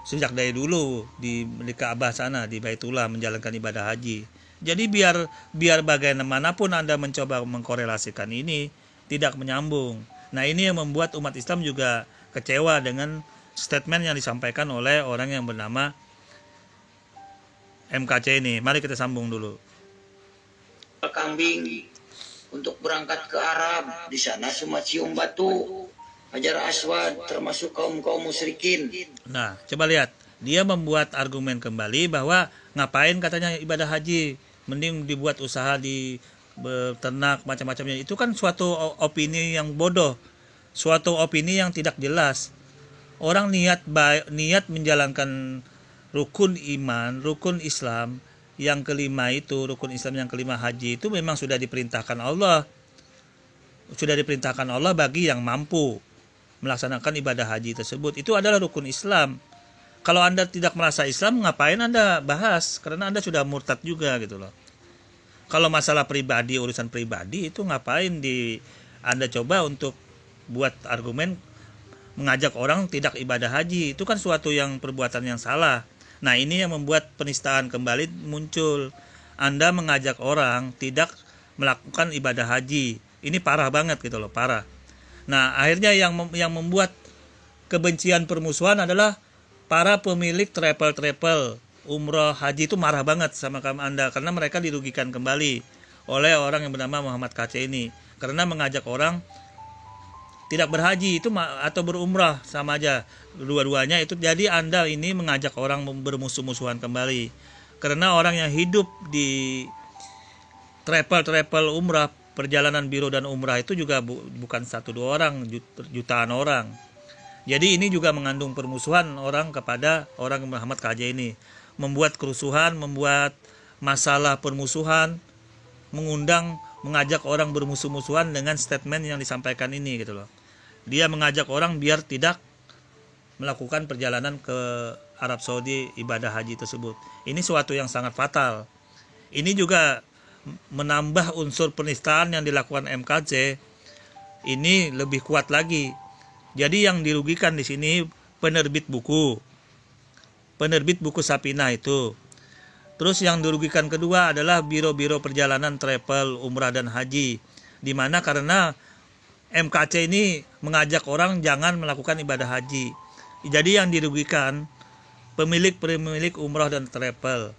sejak dari dulu di Ka'bah sana, di Baitullah menjalankan ibadah haji. Jadi biar bagaimanapun Anda mencoba mengkorelasikan ini tidak menyambung. Nah, ini yang membuat umat Islam juga kecewa dengan statement yang disampaikan oleh orang yang bernama MKC ini. Mari kita sambung dulu. Kambing untuk berangkat ke Arab, di sana cuma cium batu. Hajar Aswad termasuk kaum musyrikin. Nah, coba lihat. Dia membuat argumen kembali bahwa ngapain katanya ibadah haji, mending dibuat usaha di beternak macam-macamnya. Itu kan suatu opini yang bodoh, suatu opini yang tidak jelas. Orang niat menjalankan rukun iman, rukun Islam yang kelima itu, rukun Islam yang kelima haji itu memang sudah diperintahkan Allah. Sudah diperintahkan Allah bagi yang mampu melaksanakan ibadah haji tersebut. Itu adalah rukun Islam. Kalau Anda tidak merasa Islam, ngapain Anda bahas? Karena Anda sudah murtad juga gitu loh. Kalau masalah pribadi, urusan pribadi itu ngapain Anda coba untuk buat argumen mengajak orang tidak ibadah haji. Itu kan suatu yang perbuatan yang salah. Nah, ini yang membuat penistaan kembali muncul. Anda mengajak orang tidak melakukan ibadah haji. Ini parah banget gitu loh, parah. Nah, akhirnya yang membuat kebencian permusuhan adalah para pemilik travel umroh haji itu marah banget sama Anda karena mereka dirugikan kembali oleh orang yang bernama Muhammad KC ini karena mengajak orang tidak berhaji itu atau berumrah sama aja dua-duanya itu. Jadi Anda ini mengajak orang bermusuh-musuhan kembali karena orang yang hidup di travel umrah, perjalanan biro dan umrah itu juga bukan 1-2 orang, jutaan orang. Jadi ini juga mengandung permusuhan orang kepada orang Muhammad KJ ini, membuat kerusuhan, membuat masalah permusuhan, mengajak orang bermusuh-musuhan dengan statement yang disampaikan ini gitu loh. Dia mengajak orang biar tidak melakukan perjalanan ke Arab Saudi ibadah haji tersebut. Ini suatu yang sangat fatal. Ini juga menambah unsur penistaan yang dilakukan MKC. Ini lebih kuat lagi. Jadi yang dirugikan di sini penerbit buku Sapina itu. Terus yang dirugikan kedua adalah biro-biro perjalanan travel, umrah dan haji. Di mana karena MKC ini mengajak orang jangan melakukan ibadah haji. Jadi yang dirugikan pemilik umrah dan travel.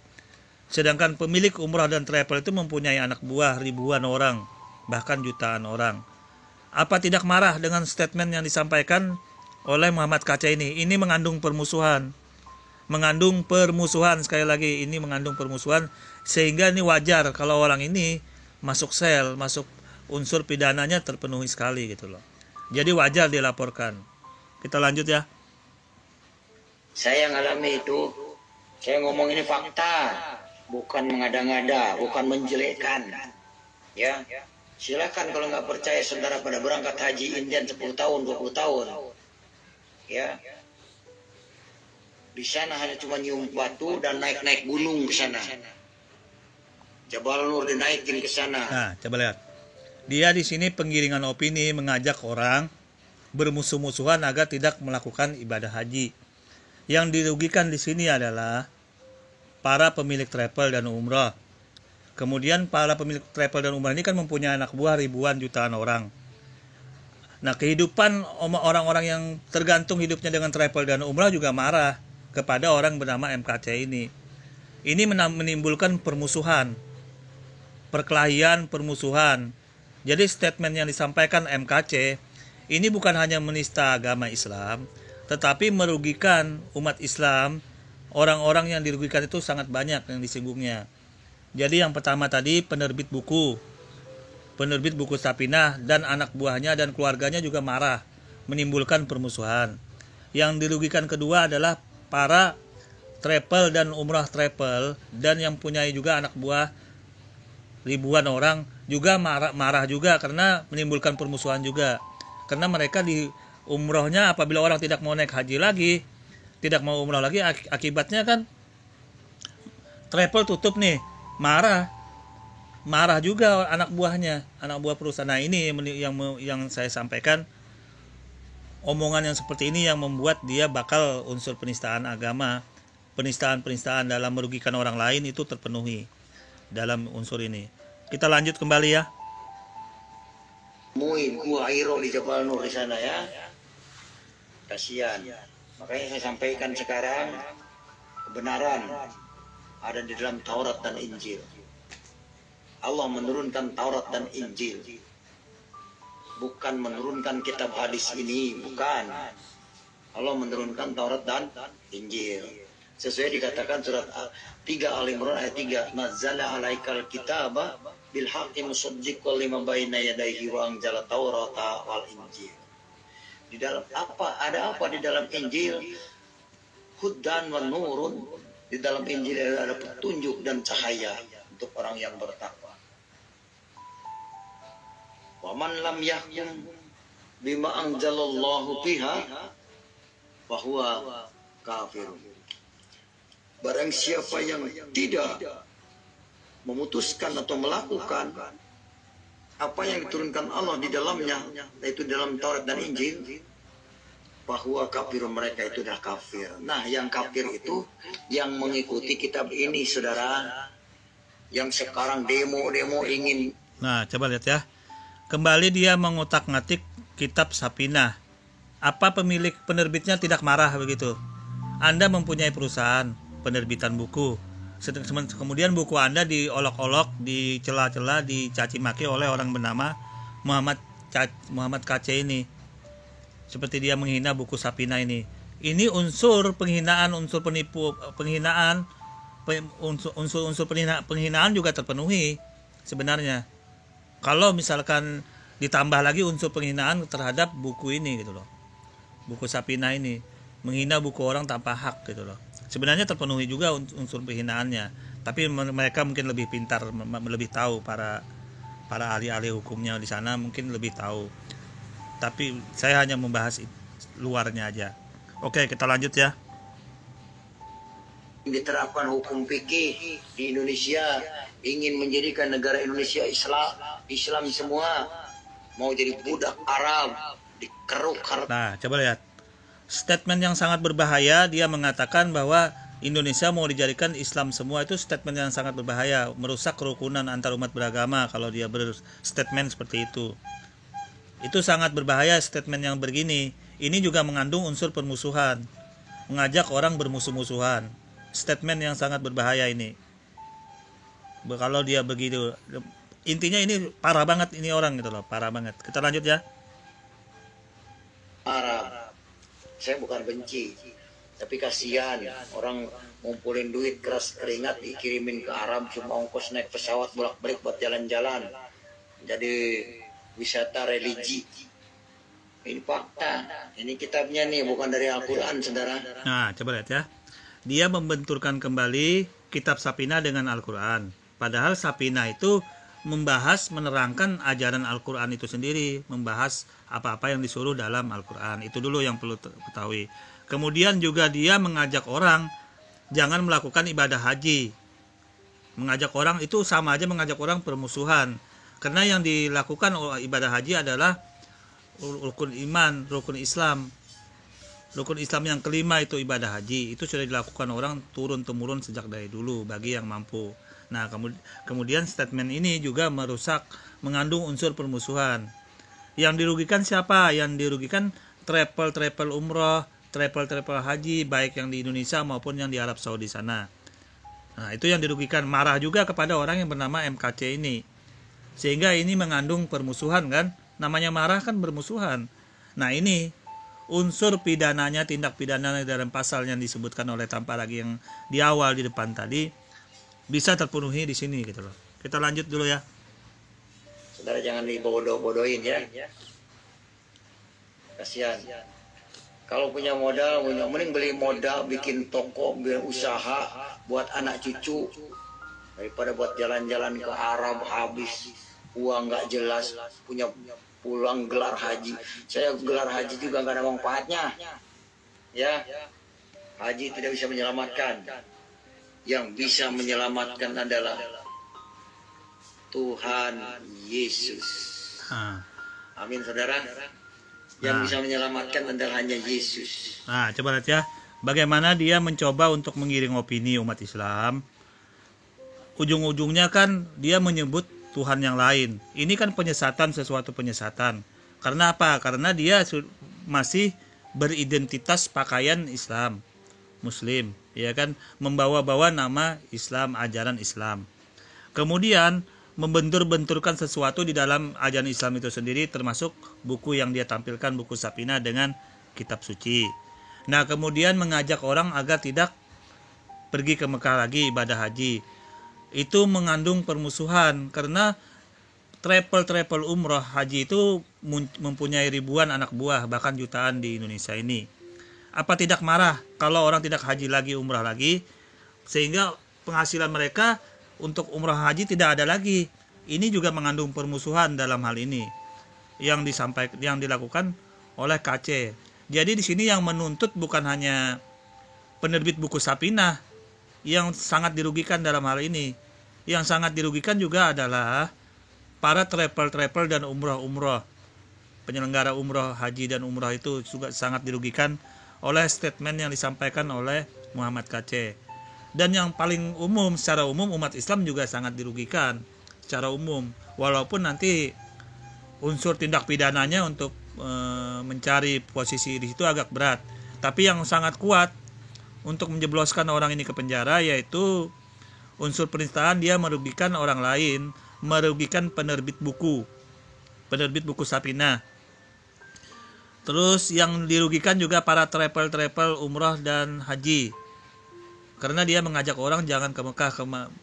Sedangkan pemilik umrah dan travel itu mempunyai anak buah ribuan orang, bahkan jutaan orang. Apa tidak marah dengan statement yang disampaikan oleh Muhammad KC ini? Ini mengandung permusuhan. Sekali lagi ini mengandung permusuhan, sehingga ini wajar kalau orang ini masuk sel, masuk unsur pidananya terpenuhi sekali gitu loh. Jadi wajar dilaporkan. Kita lanjut ya. Saya ngalami itu. Saya ngomong ini fakta, bukan mengada-ngada, bukan menjelekkan. Ya. Silakan kalau nggak percaya saudara pada berangkat haji Indian 10 tahun, 20 tahun. Ya. Di sana hanya cuma nyium batu dan naik-naik gunung ke sana. Jabal Nur dinaikin ke sana. Nah, coba lihat. Dia di sini penggiringan opini mengajak orang bermusuh-musuhan agar tidak melakukan ibadah haji. Yang dirugikan di sini adalah para pemilik travel dan umrah. Kemudian para pemilik travel dan umrah ini kan mempunyai anak buah ribuan jutaan orang. Nah, kehidupan orang-orang yang tergantung hidupnya dengan travel dan umrah juga marah kepada orang bernama MKC ini. Ini menimbulkan permusuhan, perkelahian, permusuhan. Jadi statement yang disampaikan MKC ini bukan hanya menista agama Islam, tetapi merugikan umat Islam. Orang-orang yang dirugikan itu sangat banyak yang disinggungnya. Jadi yang pertama tadi penerbit buku Sapinah dan anak buahnya dan keluarganya juga marah, menimbulkan permusuhan. Yang dirugikan kedua adalah para travel dan umrah travel dan yang punya juga anak buah ribuan orang juga marah juga karena menimbulkan permusuhan juga. Karena mereka di umrohnya apabila orang tidak mau naik haji lagi, tidak mau umrah lagi, akibatnya kan travel tutup nih. Marah juga anak buah perusahaan. Nah, ini yang saya sampaikan, omongan yang seperti ini yang membuat dia bakal unsur penistaan agama, penistaan dalam merugikan orang lain itu terpenuhi dalam unsur ini. Kita lanjut kembali ya. Gua Hiro di Jabal Nur di sana ya. Kasihan. Makanya saya sampaikan sekarang kebenaran ada di dalam Taurat dan Injil. Allah menurunkan Taurat dan Injil. Bukan menurunkan kitab hadis ini, bukan. Allah menurunkan Taurat dan Injil. Sesuai dikatakan surat 3 Al-Imran ayat 3, "Nazzala 'alaikal kitaba bil haqqi musaddiqan lima baina yadayhi wa anzala Taurata wal Injil." Di dalam ada apa di dalam Injil? Hudan wa nurun. Di dalam Injil ada petunjuk dan cahaya untuk orang yang bertakwa. Wa man lam yahkum bima anzalallahu biha fa huwa kafir. Barang siapa yang tidak memutuskan atau melakukan apa yang diturunkan Allah di dalamnya, yaitu dalam Taurat dan Injil, bahwa kafir, mereka itu dah kafir. Nah, yang kafir itu yang mengikuti kitab ini, saudara, yang sekarang demo ingin. Nah, coba lihat ya. Kembali dia mengutak-ngatik kitab Sapinah. Apa pemilik penerbitnya tidak marah begitu? Anda mempunyai perusahaan penerbitan buku. Kemudian buku Anda diolok-olok, dicela-cela, dicaci maki oleh orang bernama Muhammad KC ini. Seperti dia menghina buku Sapinah ini. Ini unsur penghinaan, unsur penipu, penghinaan, unsur penghinaan juga terpenuhi sebenarnya. Kalau misalkan ditambah lagi unsur penghinaan terhadap buku ini gitu loh. buku Sapina ini, menghina buku orang tanpa hak gitu loh. Sebenarnya terpenuhi juga unsur penghinaannya, tapi mereka mungkin lebih pintar, lebih tahu, para ahli-ahli hukumnya di sana mungkin lebih tahu. Tapi saya hanya membahas luarnya aja. Oke, kita lanjut ya. Diterapkan hukum fikih di Indonesia, ingin menjadikan negara Indonesia Islam semua, mau jadi budak Arab, dikeruk. Nah, coba lihat. Statement yang sangat berbahaya, dia mengatakan bahwa Indonesia mau dijadikan Islam semua, itu statement yang sangat berbahaya, merusak kerukunan antar umat beragama kalau dia berstatement seperti itu. Itu sangat berbahaya statement yang begini. Ini juga mengandung unsur permusuhan, mengajak orang bermusuh-musuhan. Statement yang sangat berbahaya ini. Kalau dia begitu, intinya ini parah banget ini orang gitu loh, parah banget. Kita lanjut ya. Arab. Saya bukan benci, tapi kasihan orang ngumpulin duit keras keringat dikirimin ke Arab, cuma ongkos naik pesawat bolak-balik buat jalan-jalan. Jadi wisata religi. Ini fakta. Ini kitabnya nih, bukan dari Al-Quran, saudara. Nah, coba lihat ya. Dia membenturkan kembali kitab Sapina dengan Al-Quran. Padahal Sapina itu membahas, menerangkan ajaran Al-Quran itu sendiri, membahas apa-apa yang disuruh dalam Al-Quran. Itu dulu yang perlu ketahui. Kemudian juga dia mengajak orang jangan melakukan ibadah haji. Mengajak orang itu sama aja mengajak orang permusuhan. Karena yang dilakukan ibadah haji adalah rukun iman, rukun Islam. Rukun Islam yang kelima itu ibadah haji. Itu sudah dilakukan orang turun-temurun sejak dari dulu bagi yang mampu. Nah, kemudian statement ini juga merusak, mengandung unsur permusuhan. Yang dirugikan siapa? Yang dirugikan travel umroh, travel haji, baik yang di Indonesia maupun yang di Arab Saudi sana. Nah, itu yang dirugikan. Marah juga kepada orang yang bernama MKC ini. Sehingga ini mengandung permusuhan kan? Namanya marah kan bermusuhan. Nah, ini unsur pidananya, tindak pidana dalam pasal yang disebutkan oleh Tamparagi yang di awal di depan tadi bisa terpenuhi di sini gitu loh. Kita lanjut dulu ya. Saudara jangan dibodoh-bodohin ya. Kasihan. Kalau punya modal, mending beli modal, bikin toko, bikin usaha buat anak cucu daripada buat jalan-jalan ke Arab habis uang nggak jelas, punya pulang gelar haji. Saya gelar haji juga nggak ada manfaatnya. Ya, haji tidak bisa menyelamatkan. Yang bisa menyelamatkan adalah Tuhan Yesus. Amin, saudara. Yang bisa menyelamatkan adalah hanya Yesus. Nah, coba lihat ya, bagaimana dia mencoba untuk menggiring opini umat Islam. Ujung-ujungnya kan dia menyebut Tuhan yang lain. Ini kan penyesatan, sesuatu penyesatan. Karena apa? Karena dia masih beridentitas pakaian Islam, Muslim, ya kan, membawa-bawa nama Islam, ajaran Islam. Kemudian membentur-benturkan sesuatu di dalam ajaran Islam itu sendiri, termasuk buku yang dia tampilkan, buku Sapina dengan kitab suci. Nah, kemudian mengajak orang agar tidak pergi ke Mekah lagi ibadah haji. Itu mengandung permusuhan karena travel umroh haji itu mempunyai ribuan anak buah, bahkan jutaan di Indonesia ini. Apa tidak marah kalau orang tidak haji lagi, umrah lagi, sehingga penghasilan mereka untuk umrah haji tidak ada lagi. Ini juga mengandung permusuhan dalam hal ini yang dilakukan oleh KC. Jadi di sini yang menuntut bukan hanya penerbit buku Sapina yang sangat dirugikan dalam hal ini. Yang sangat dirugikan juga adalah para travel dan umroh. Penyelenggara umroh, haji dan umroh itu juga sangat dirugikan oleh statement yang disampaikan oleh Muhammad KC. Dan yang paling umum, secara umum umat Islam juga sangat dirugikan secara umum. Walaupun nanti unsur tindak pidananya untuk mencari posisi di situ agak berat. Tapi yang sangat kuat untuk menjebloskan orang ini ke penjara yaitu unsur penistaan. Dia merugikan orang lain, merugikan penerbit buku Sapina. Terus yang dirugikan juga para travel umrah dan haji. Karena dia mengajak orang jangan ke Mekah,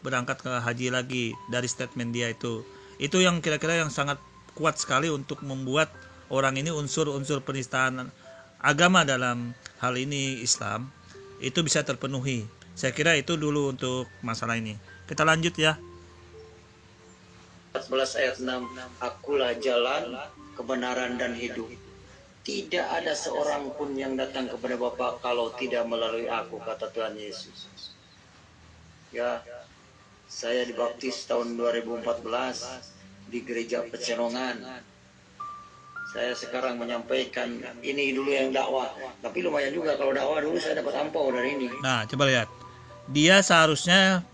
berangkat ke haji lagi dari statement dia itu. Itu yang kira-kira yang sangat kuat sekali untuk membuat orang ini unsur penistaan agama dalam hal ini Islam itu bisa terpenuhi. Saya kira itu dulu untuk masalah ini. Kita lanjut ya. 14 ayat 6, akulah jalan, kebenaran dan hidup. Tidak ada seorang pun yang datang kepada Bapa kalau tidak melalui aku, kata Tuhan Yesus. Ya, saya dibaptis tahun 2014 di gereja Pecenongan. Saya sekarang menyampaikan ini dulu yang dakwah. Tapi lumayan juga kalau dakwah dulu saya dapat ampau dari ini. Nah, coba lihat. Dia seharusnya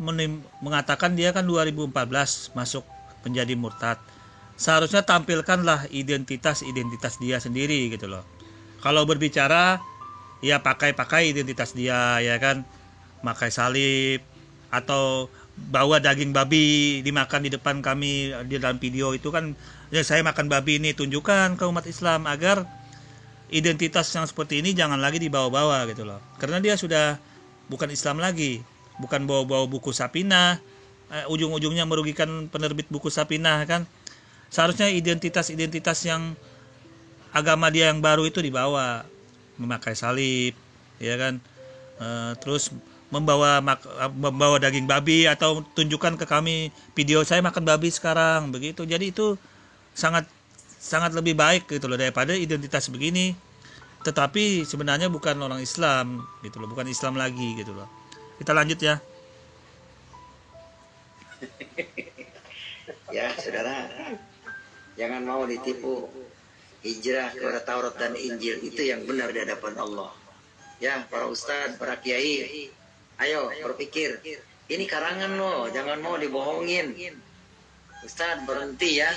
mengatakan dia kan 2014 masuk menjadi murtad. Seharusnya tampilkanlah identitas dia sendiri gitu loh. Kalau berbicara ya pakai identitas dia, ya kan, pakai salib atau bawa daging babi dimakan di depan kami di dalam video itu kan, ya saya makan babi ini, tunjukkan ke umat Islam agar identitas yang seperti ini jangan lagi dibawa-bawa gitu loh. Karena dia sudah bukan Islam lagi, bukan bawa-bawa buku Sapinah, ujung-ujungnya merugikan penerbit buku Sapinah kan. Seharusnya identitas yang agama dia yang baru itu dibawa, memakai salib, ya kan, terus membawa daging babi atau tunjukkan ke kami video saya makan babi sekarang begitu. Jadi itu sangat lebih baik gitu loh daripada identitas begini, tetapi sebenarnya bukan orang Islam gitu loh, bukan Islam lagi gitu loh. Kita lanjut ya. Ya, saudara, jangan mau ditipu. Hijrah kepada Taurat dan Injil itu yang benar di hadapan Allah. Ya, para ustadz, para kiai, ayo berpikir. Ini karangan loh, jangan mau dibohongin. Ustadz berhenti ya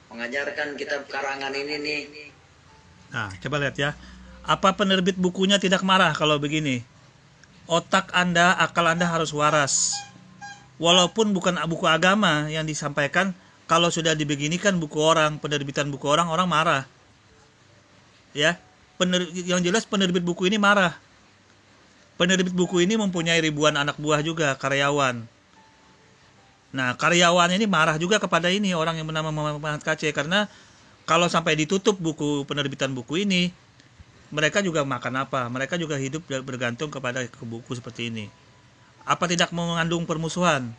mengajarkan kitab karangan ini nih. Nah, coba lihat ya. Apa penerbit bukunya tidak marah kalau begini? Otak Anda, akal Anda harus waras. Walaupun bukan buku agama yang disampaikan, kalau sudah dibeginikan buku orang, penerbitan buku orang marah. Ya, yang jelas penerbit buku ini marah. Penerbit buku ini mempunyai ribuan anak buah juga, karyawan. Nah, karyawan ini marah juga kepada ini orang yang bernama Muhammad KC, karena kalau sampai ditutup buku penerbitan buku ini, mereka juga makan apa? Mereka juga hidup bergantung kepada buku seperti ini. Apa tidak mengandung permusuhan?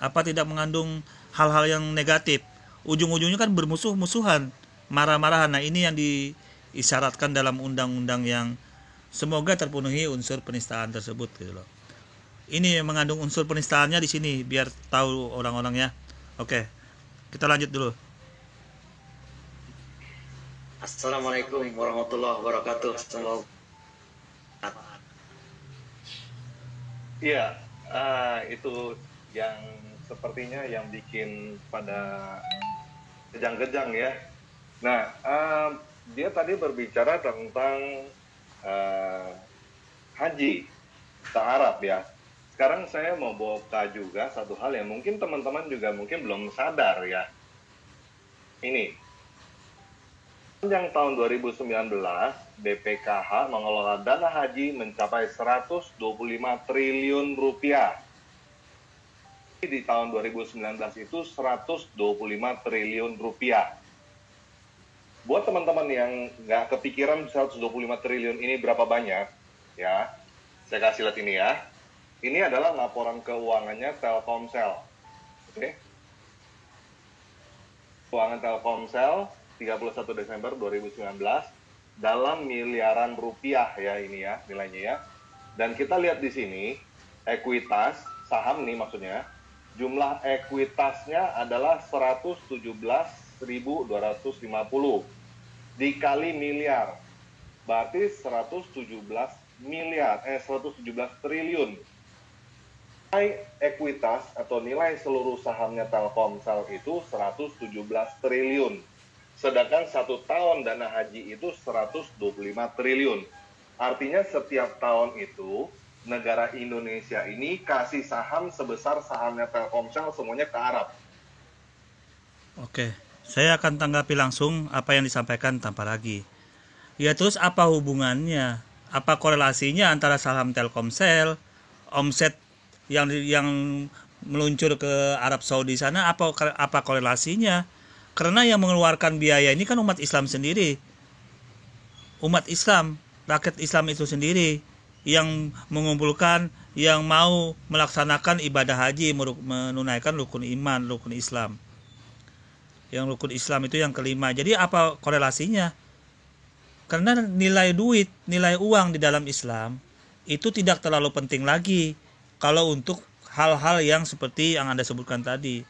Apa tidak mengandung hal-hal yang negatif? Ujung-ujungnya kan bermusuh-musuhan, marah-marahan. Nah, ini yang diisyaratkan dalam undang-undang yang semoga terpenuhi unsur penistaan tersebut gitu loh. Ini yang mengandung unsur penistaannya di sini biar tahu orang-orangnya. Oke. Kita lanjut dulu. Assalamualaikum warahmatullahi wabarakatuh. Iya, itu yang sepertinya yang bikin pada kejang-kejang ya. Nah, dia tadi berbicara tentang haji ke Arab ya. Sekarang saya mau buka juga satu hal yang mungkin teman-teman juga mungkin belum sadar ya. Ini, sepanjang tahun 2019, BPKH mengelola dana haji mencapai 125 triliun rupiah. Di tahun 2019 itu 125 triliun rupiah. Buat teman-teman yang nggak kepikiran 125 triliun ini berapa banyak, ya, saya kasih lihat ini ya. Ini adalah laporan keuangannya Telkomsel. Oke. Keuangan Telkomsel 31 Desember 2019 dalam miliaran rupiah ya ini ya nilainya ya. Dan kita lihat di sini ekuitas saham nih maksudnya, jumlah ekuitasnya adalah 117.250 dikali miliar. Berarti 117 triliun. Nilai ekuitas atau nilai seluruh sahamnya Telkomsel itu 117 triliun. Sedangkan 1 tahun dana haji itu 125 triliun. Artinya setiap tahun itu negara Indonesia ini kasih saham sebesar sahamnya Telkomsel semuanya ke Arab. Oke, saya akan tanggapi langsung apa yang disampaikan tanpa lagi. Ya terus apa hubungannya? Apa korelasinya antara saham Telkomsel, omset yang meluncur ke Arab Saudi sana, apa korelasinya? Karena yang mengeluarkan biaya ini kan umat Islam sendiri. umat Islam, rakyat Islam itu sendiri yang mengumpulkan, yang mau melaksanakan ibadah haji, menunaikan rukun iman, rukun Islam. Yang rukun Islam itu yang kelima. Jadi apa korelasinya? Karena nilai duit, nilai uang di dalam Islam itu tidak terlalu penting lagi kalau untuk hal-hal yang seperti yang Anda sebutkan tadi.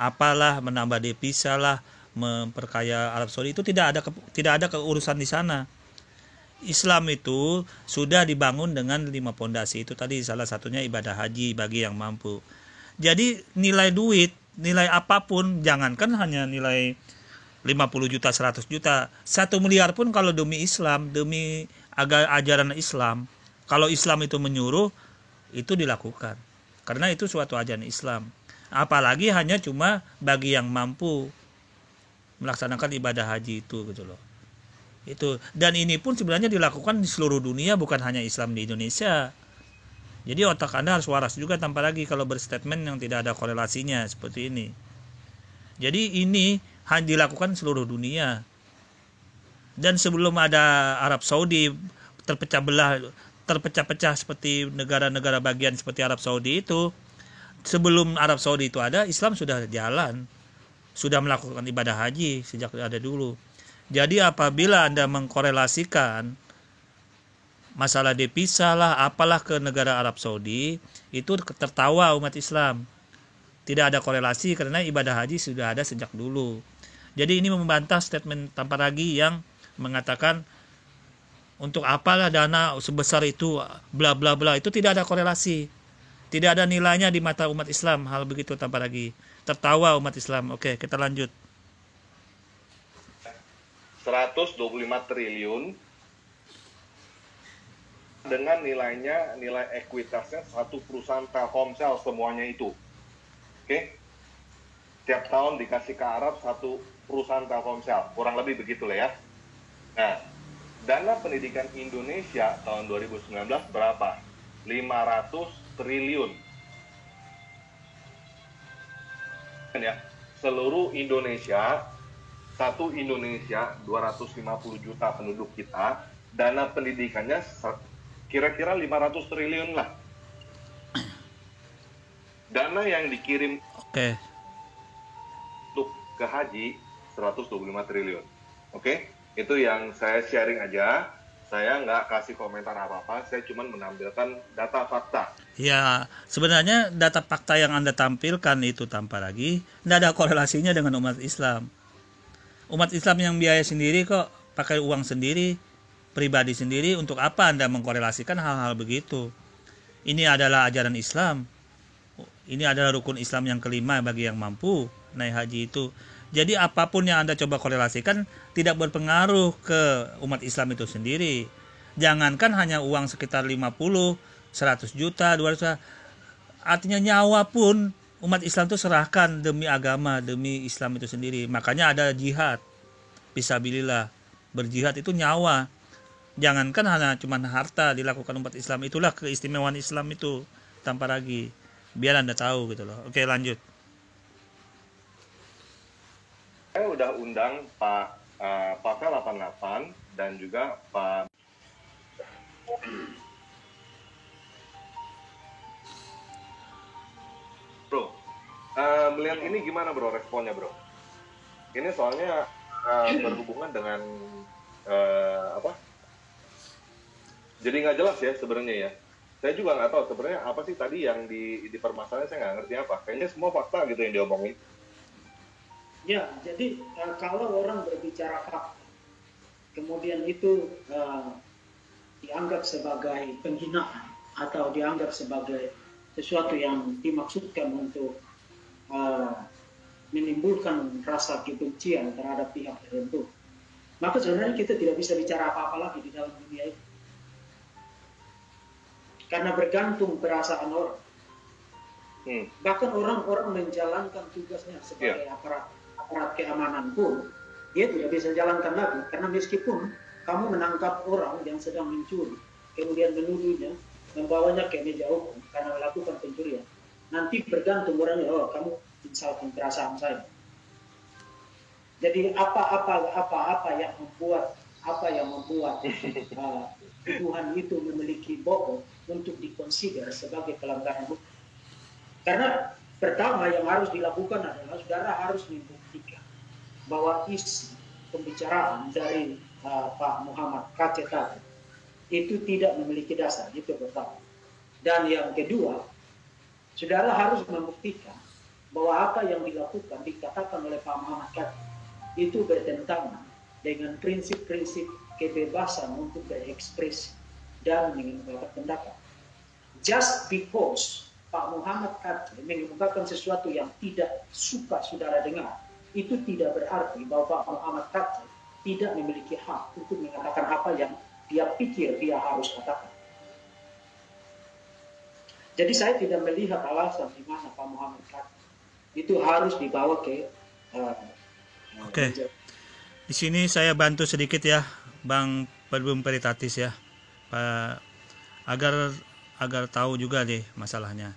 Apalah, menambah devisa lah, memperkaya Arab Saudi, itu tidak ada keurusan di sana. Islam itu sudah dibangun dengan 5 pondasi itu tadi, salah satunya ibadah haji bagi yang mampu. Jadi nilai duit, nilai apapun, jangankan hanya nilai 50 juta, 100 juta, 1 miliar pun kalau demi Islam, demi ajaran Islam, kalau Islam itu menyuruh, itu dilakukan. Karena itu suatu ajaran Islam. Apalagi hanya cuma bagi yang mampu melaksanakan ibadah haji itu gitu loh. Itu, dan ini pun sebenarnya dilakukan di seluruh dunia, bukan hanya Islam di Indonesia. Jadi otak Anda harus waras juga tanpa lagi kalau berstatement yang tidak ada korelasinya seperti ini. Jadi ini hanya dilakukan seluruh dunia. Dan sebelum ada Arab Saudi terpecah-pecah seperti negara-negara bagian seperti Arab Saudi itu, sebelum Arab Saudi itu ada, Islam sudah jalan, sudah melakukan ibadah haji sejak ada dulu. Jadi apabila Anda mengkorelasikan masalah devisa lah, apalah ke negara Arab Saudi, itu tertawa umat Islam. Tidak ada korelasi karena ibadah haji sudah ada sejak dulu. Jadi ini membantah statement Tamparagi yang mengatakan untuk apalah dana sebesar itu, bla bla bla, itu tidak ada korelasi. Tidak ada nilainya di mata umat Islam hal begitu Tamparagi. Tertawa umat Islam. Oke, kita lanjut. 125 triliun dengan nilai ekuitasnya satu perusahaan Telkomsel semuanya itu. Oke? Tiap tahun dikasih ke Arab satu perusahaan Telkomsel, kurang lebih begitulah ya. Nah, dana pendidikan Indonesia tahun 2019 berapa? 500 triliun. Ya, seluruh Indonesia, satu Indonesia 250 juta penduduk kita, dana pendidikannya kira-kira 500 triliun lah. Dana yang dikirim untuk ke haji 125 triliun. Oke? Itu yang saya sharing aja. Saya nggak kasih komentar apa-apa, saya cuma menampilkan data fakta. Ya, sebenarnya data fakta yang Anda tampilkan itu Tamparagi tidak ada korelasinya dengan umat Islam. Umat Islam yang biaya sendiri kok, pakai uang sendiri, pribadi sendiri. Untuk apa Anda mengkorelasikan hal-hal begitu? Ini adalah ajaran Islam. Ini adalah rukun Islam yang kelima bagi yang mampu naik haji itu. Jadi apapun yang Anda coba korelasikan tidak berpengaruh ke umat Islam itu sendiri. Jangankan hanya uang sekitar 50, 100 juta, 200 juta. Artinya nyawa pun umat Islam itu serahkan demi agama, demi Islam itu sendiri. Makanya ada jihad. Fisabilillah. Berjihad itu nyawa. Jangankan hanya cuma harta dilakukan umat Islam. Itulah keistimewaan Islam itu Tamparagi. Biar Anda tahu gitu loh. Oke, lanjut. Saya udah undang Pak Pavel 88 dan juga Pak Bro. Melihat ini gimana bro responnya bro? Ini soalnya berhubungan dengan apa? Jadi nggak jelas ya sebenarnya ya. Saya juga nggak tahu sebenarnya apa sih tadi yang di permasalahan, saya nggak ngerti apa. Kayaknya semua fakta gitu yang diomongin. Ya, jadi kalau orang berbicara fakta, kemudian itu dianggap sebagai penghinaan atau dianggap sebagai sesuatu yang dimaksudkan untuk menimbulkan rasa kebencian terhadap pihak tertentu, maka sebenarnya kita tidak bisa bicara apa-apa lagi di dalam dunia itu. Karena bergantung perasaan orang. Bahkan orang-orang menjalankan tugasnya sebagai aparat keamanan pun, dia tidak bisa jalankan lagi. Karena meskipun kamu menangkap orang yang sedang mencuri, kemudian menuduhnya, membawanya ke meja hukum karena melakukan pencurian, nanti bergantung orangnya, oh kamu misalkan perasaan saya. Jadi apa-apa yang membuat apa yang membuat tuduhan itu memiliki bobot untuk dikonsider sebagai pelanggaran hukum. Karena pertama yang harus dilakukan adalah saudara harus membuktikan bahwa isi pembicaraan dari Pak Muhammad Kaceh tadi itu tidak memiliki dasar, itu pertama. Dan yang kedua, saudara harus membuktikan bahwa apa yang dilakukan, dikatakan oleh Pak Muhammad Kaceh itu bertentangan dengan prinsip-prinsip kebebasan untuk berekspresi dan mengungkapkan pendapat. Just because Pak Muhammad Kaceh mengungkapkan sesuatu yang tidak suka saudara dengar, itu tidak berarti bahwa Pak Muhammad Kaceh tidak memiliki hak untuk mengatakan apa yang dia pikir dia harus katakan. Jadi saya tidak melihat alasan di mana Pak Muhammad Kaceh itu harus dibawa ke Oke. Di sini saya bantu sedikit ya, Bang Perbum Peritatis ya, agar tahu juga deh masalahnya.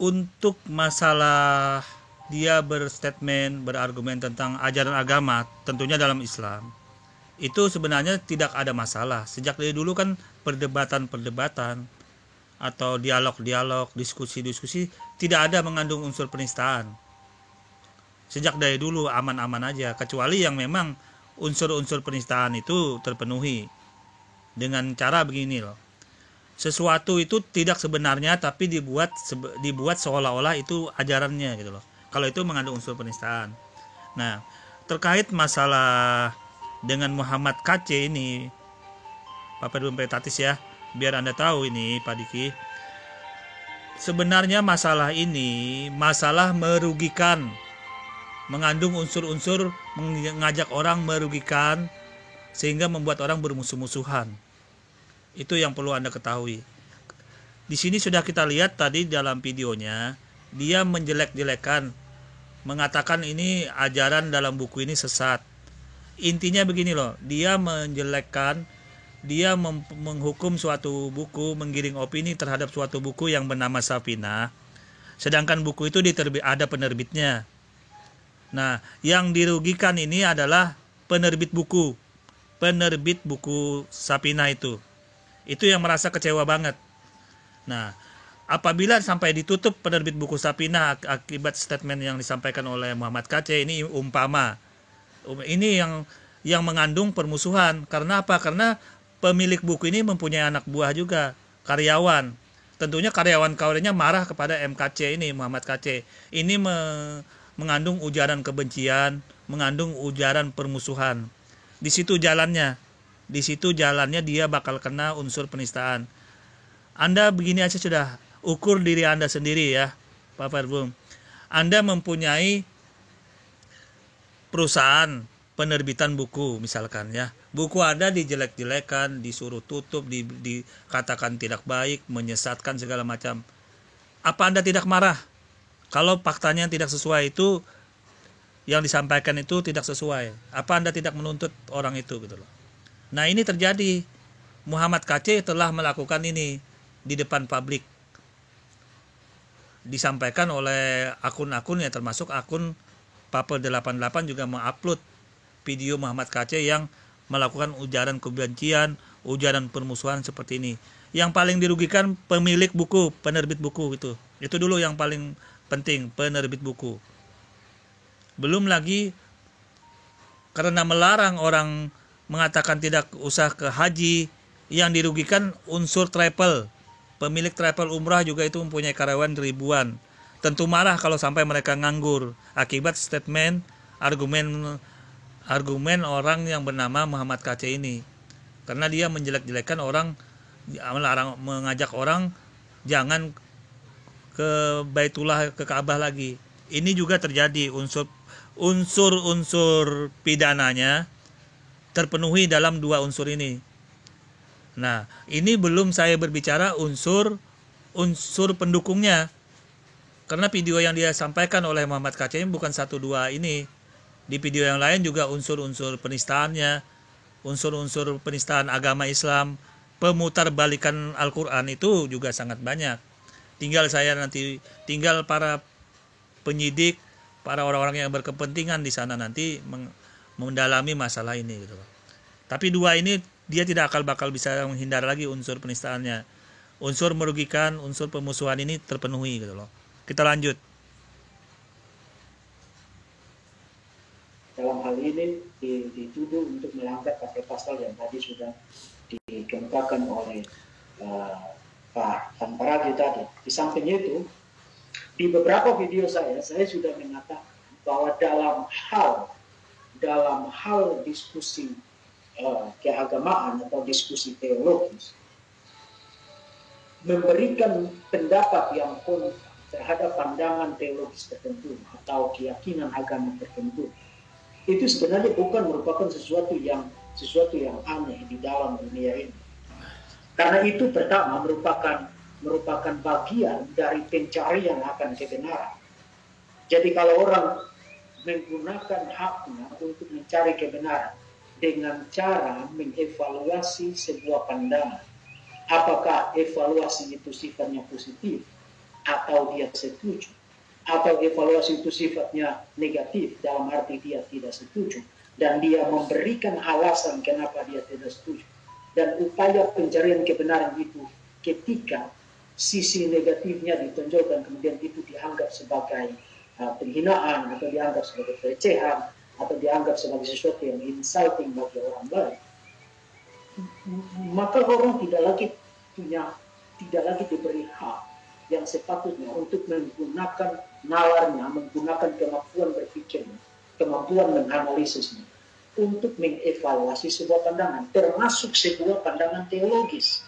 Untuk masalah dia berstatement, berargumen tentang ajaran agama, tentunya dalam Islam, itu sebenarnya tidak ada masalah. Sejak dari dulu kan perdebatan-perdebatan atau dialog-dialog, diskusi-diskusi tidak ada mengandung unsur penistaan. Sejak dari dulu aman-aman aja, kecuali yang memang unsur-unsur penistaan itu terpenuhi dengan cara begini loh. Sesuatu itu tidak sebenarnya tapi dibuat seolah-olah itu ajarannya gitu loh. Kalau itu mengandung unsur penistaan. Nah, terkait masalah dengan Muhammad Kaceh ini, Pak Perbum Peritatis ya, biar Anda tahu ini Pak Diki. Sebenarnya masalah ini masalah merugikan, mengandung unsur-unsur mengajak orang merugikan sehingga membuat orang bermusuh-musuhan. Itu yang perlu Anda ketahui. Di sini sudah kita lihat tadi dalam videonya, dia menjelek-jelekan, mengatakan ini ajaran dalam buku ini sesat. Intinya begini loh, dia menjelekkan, dia menghukum suatu buku, menggiring opini terhadap suatu buku yang bernama Safinah. Sedangkan buku itu ada penerbitnya. Nah, yang dirugikan ini adalah penerbit buku Safinah itu. Itu yang merasa kecewa banget. Nah, apabila sampai ditutup penerbit buku Safinah akibat statement yang disampaikan oleh Muhammad Kaceh, ini umpama. Ini yang mengandung permusuhan. Karena apa? Karena pemilik buku ini mempunyai anak buah juga, karyawan. Tentunya karyawan-karyawanya marah kepada MKC ini, Muhammad Kaceh. Ini mengandung ujaran kebencian, mengandung ujaran permusuhan. Di situ jalannya dia bakal kena unsur penistaan. Anda begini aja sudah, ukur diri Anda sendiri ya, Pak Perbum. Anda mempunyai perusahaan penerbitan buku misalkan ya. Buku Anda dijelek-jelekan, disuruh tutup, dikatakan tidak baik, menyesatkan segala macam. Apa Anda tidak marah? Kalau faktanya tidak sesuai itu, yang disampaikan itu tidak sesuai, apa Anda tidak menuntut orang itu gitu loh. Nah, ini terjadi. Muhammad Kaceh telah melakukan ini di depan publik. Disampaikan oleh akun-akun ya, termasuk akun Papel88 juga mengupload video Muhammad Kaceh yang melakukan ujaran kebencian, ujaran permusuhan seperti ini. Yang paling dirugikan pemilik buku, penerbit buku itu. Itu dulu yang paling penting, penerbit buku. Belum lagi karena melarang orang mengatakan tidak usah ke haji, yang dirugikan unsur travel. Pemilik travel umrah juga itu mempunyai karyawan ribuan. Tentu marah kalau sampai mereka nganggur akibat statement argumen orang yang bernama Muhammad Kaceh ini. Karena dia menjelek-jelekan orang, melarang, mengajak orang jangan ke Baitullah, ke Ka'bah lagi. Ini juga terjadi unsur pidananya terpenuhi dalam dua unsur ini. Nah, ini belum saya berbicara unsur pendukungnya. Karena video yang dia sampaikan oleh Muhammad Kaceh bukan 1-2 ini. Di video yang lain juga unsur-unsur penistaannya, unsur-unsur penistaan agama Islam, pemutarbalikan Al-Quran itu juga sangat banyak. Tinggal para penyidik, para orang-orang yang berkepentingan di sana nanti mendalami masalah ini gitu. Tapi dua ini dia tidak bakal bisa menghindar lagi unsur penistaannya. Unsur merugikan, unsur pemusuhan ini terpenuhi gitu loh. Kita lanjut. Dalam hal ini dituduh untuk melanggar pasal-pasal yang tadi sudah dikemukakan oleh Pak Tamparagi tadi. Di samping itu, di beberapa video saya sudah mengatakan bahwa dalam hal diskusi keagamaan atau diskusi teologis, memberikan pendapat yang kontra terhadap pandangan teologis tertentu atau keyakinan agama tertentu, itu sebenarnya bukan merupakan sesuatu yang aneh di dalam dunia ini. Karena itu pertama merupakan bagian dari pencarian akan kebenaran. Jadi kalau orang menggunakan haknya untuk mencari kebenaran dengan cara mengevaluasi sebuah pandangan, apakah evaluasi itu sifatnya positif atau dia setuju, atau evaluasi itu sifatnya negatif dalam arti dia tidak setuju, dan dia memberikan alasan kenapa dia tidak setuju, dan upaya pencarian kebenaran itu ketika sisi negatifnya ditonjolkan kemudian itu dianggap sebagai penghinaan atau dianggap sebagai pelecehan atau dianggap sebagai sesuatu yang insulting bagi orang lain, maka orang tidak lagi diberi hak yang sepatutnya untuk menggunakan nalarnya, menggunakan kemampuan berpikirnya, kemampuan menganalisisnya untuk mengevaluasi sebuah pandangan, termasuk sebuah pandangan teologis.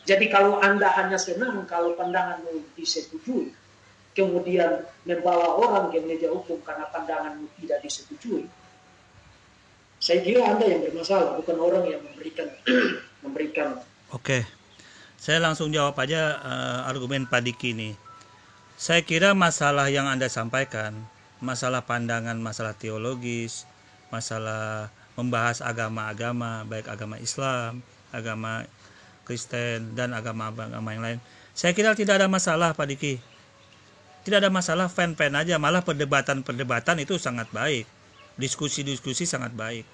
Jadi kalau Anda hanya senang kalau pandanganmu disetujui, kemudian membawa orang ke meja hukum karena pandanganmu tidak disetujui, saya kira Anda yang bermasalah, bukan orang yang memberikan. Oke, saya langsung jawab aja argumen Pak Diki ini. Saya kira masalah yang Anda sampaikan, masalah pandangan, masalah teologis, masalah membahas agama-agama, baik agama Islam, agama Kristen, dan agama-agama yang lain, saya kira tidak ada masalah Pak Diki. Tidak ada masalah, fan-fan aja, malah perdebatan itu sangat baik. Diskusi-diskusi sangat baik.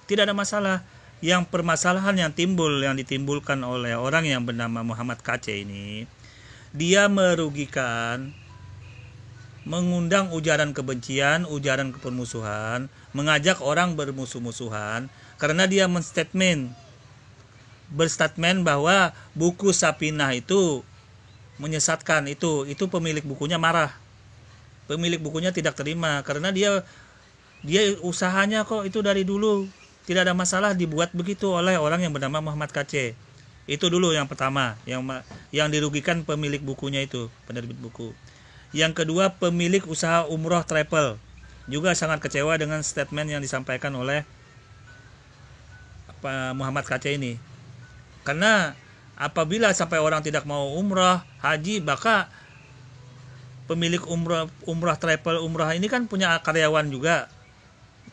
Tidak ada masalah. Yang permasalahan yang ditimbulkan oleh orang yang bernama Muhammad KC ini, dia merugikan, mengundang ujaran kebencian, ujaran permusuhan, mengajak orang bermusuh-musuhan karena dia berstatement bahwa buku Sapinah itu menyesatkan. Itu pemilik bukunya marah. Pemilik bukunya tidak terima karena dia usahanya kok itu dari dulu. Tidak ada masalah dibuat begitu oleh orang yang bernama Muhammad KC. Itu dulu yang pertama, yang dirugikan pemilik bukunya itu, penerbit buku. Yang kedua, pemilik usaha umroh travel juga sangat kecewa dengan statement yang disampaikan oleh Muhammad KC ini. Karena apabila sampai orang tidak mau umroh, haji, maka pemilik umroh travel umroh ini kan punya karyawan juga,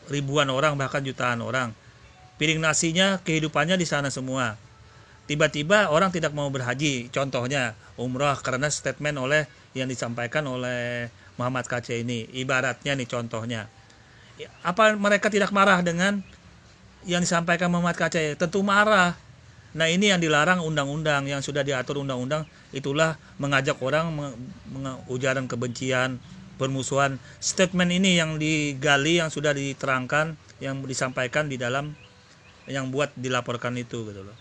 ribuan orang bahkan jutaan orang. Piring nasinya, kehidupannya di sana semua. Tiba-tiba orang tidak mau berhaji, contohnya umroh karena statement yang disampaikan oleh Muhammad KC ini. Ibaratnya nih contohnya. Apa mereka tidak marah dengan yang disampaikan Muhammad KC? Tentu marah. Nah, ini yang dilarang undang-undang, yang sudah diatur undang-undang, itulah mengajak orang ujaran kebencian, permusuhan. Statement ini yang digali, yang sudah diterangkan, yang disampaikan di dalam yang buat dilaporkan itu gitu loh.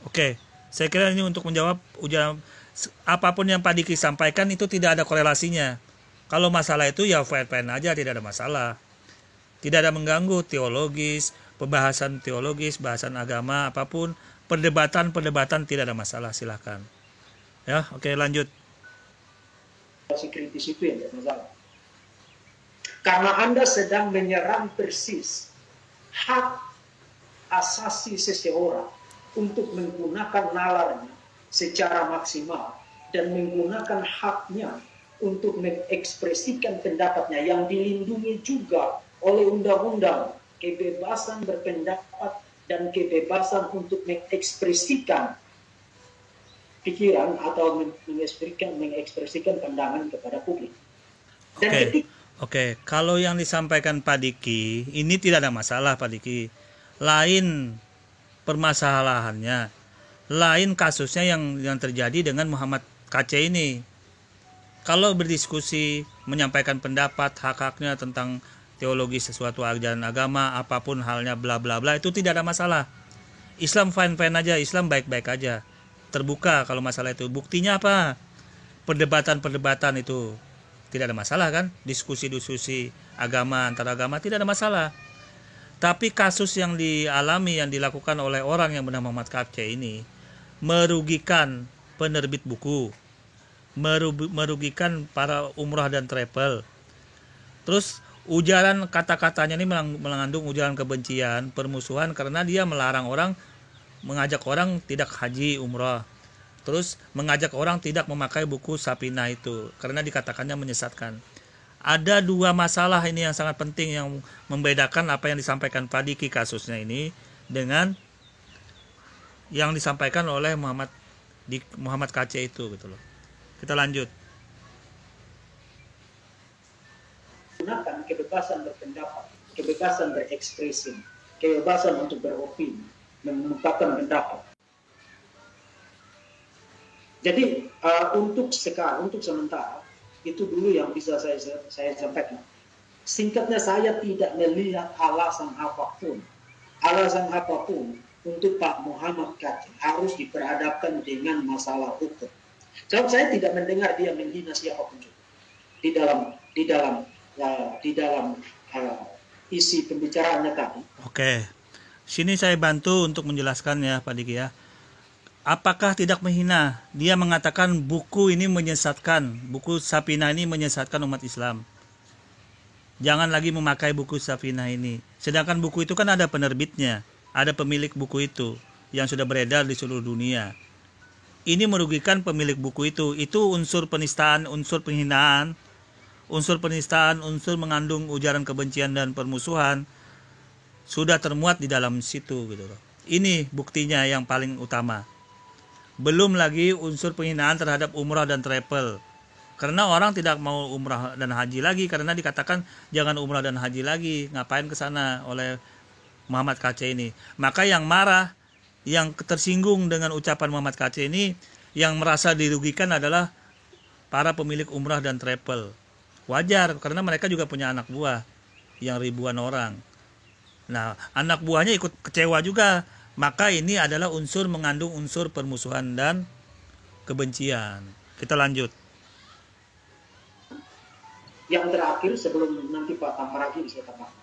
Oke, saya kira ini untuk menjawab ujaran apapun yang Pak Diki sampaikan itu tidak ada korelasinya. Kalau masalah itu ya fair-fair aja, tidak ada masalah. Tidak ada mengganggu teologis, pembahasan teologis, bahasan agama, apapun, perdebatan tidak ada masalah, silahkan. Ya, oke, lanjut. Kritis itu yang masalah. Karena Anda sedang menyerang persis hak asasi seseorang untuk menggunakan nalarnya secara maksimal dan menggunakan haknya untuk mengekspresikan pendapatnya yang dilindungi juga oleh undang-undang kebebasan berpendapat dan kebebasan untuk mengekspresikan pikiran atau mengekspresikan pandangan kepada publik. Dan Oke, kalau yang disampaikan Pak Diki, ini tidak ada masalah Pak Diki. Lain permasalahannya, lain kasusnya yang terjadi dengan Muhammad KC ini. Kalau berdiskusi, menyampaikan pendapat, hak-haknya tentang teologi sesuatu ajaran agama, apapun halnya bla bla bla, itu tidak ada masalah. Islam fine-fine aja, Islam baik-baik aja. Terbuka kalau masalah itu. Buktinya apa? Perdebatan-perdebatan itu tidak ada masalah kan? Diskusi-diskusi agama antara agama tidak ada masalah. Tapi kasus yang dialami, yang dilakukan oleh orang yang bernama Muhammad KC ini merugikan penerbit buku, merugikan para umrah dan travel. Terus ujaran kata-katanya ini mengandung ujaran kebencian, permusuhan, karena dia melarang orang, mengajak orang tidak haji umrah. Terus mengajak orang tidak memakai buku Safinah itu karena dikatakannya menyesatkan. Ada dua masalah ini yang sangat penting yang membedakan apa yang disampaikan Pak Diki kasusnya ini dengan yang disampaikan oleh Muhammad KC itu gitu loh. Kita lanjut. Gunakan kebebasan berpendapat, kebebasan berekspresi, kebebasan untuk beropini, mengungkapkan pendapat. Jadi untuk sementara itu dulu yang bisa saya sampaikan. Singkatnya, saya tidak melihat alasan apapun untuk Pak Muhammad KC harus diperhadapkan dengan masalah hukum. Sebab saya tidak mendengar dia menghina siapapun juga di dalam isi pembicaraannya tadi. Oke, sini saya bantu untuk menjelaskan ya Pak Diki ya. Apakah tidak menghina? Dia mengatakan buku ini menyesatkan, buku Safinah ini menyesatkan umat Islam. Jangan lagi memakai buku Safinah ini. Sedangkan buku itu kan ada penerbitnya, ada pemilik buku itu yang sudah beredar di seluruh dunia. Ini merugikan pemilik buku itu. Itu unsur penistaan, unsur penghinaan, unsur mengandung ujaran kebencian dan permusuhan sudah termuat di dalam situ gitu loh. Ini buktinya yang paling utama. Belum lagi unsur penghinaan terhadap umrah dan travel. Karena orang tidak mau umrah dan haji lagi karena dikatakan jangan umrah dan haji lagi, ngapain ke sana oleh Muhammad KC ini. Maka yang marah, yang tersinggung dengan ucapan Muhammad KC ini, yang merasa dirugikan adalah para pemilik umrah dan travel. Wajar karena mereka juga punya anak buah yang ribuan orang. Nah, anak buahnya ikut kecewa juga. Maka ini adalah unsur mengandung unsur permusuhan dan kebencian. Kita lanjut. Yang terakhir sebelum nanti Pak Tamparagi bisa tambahkan.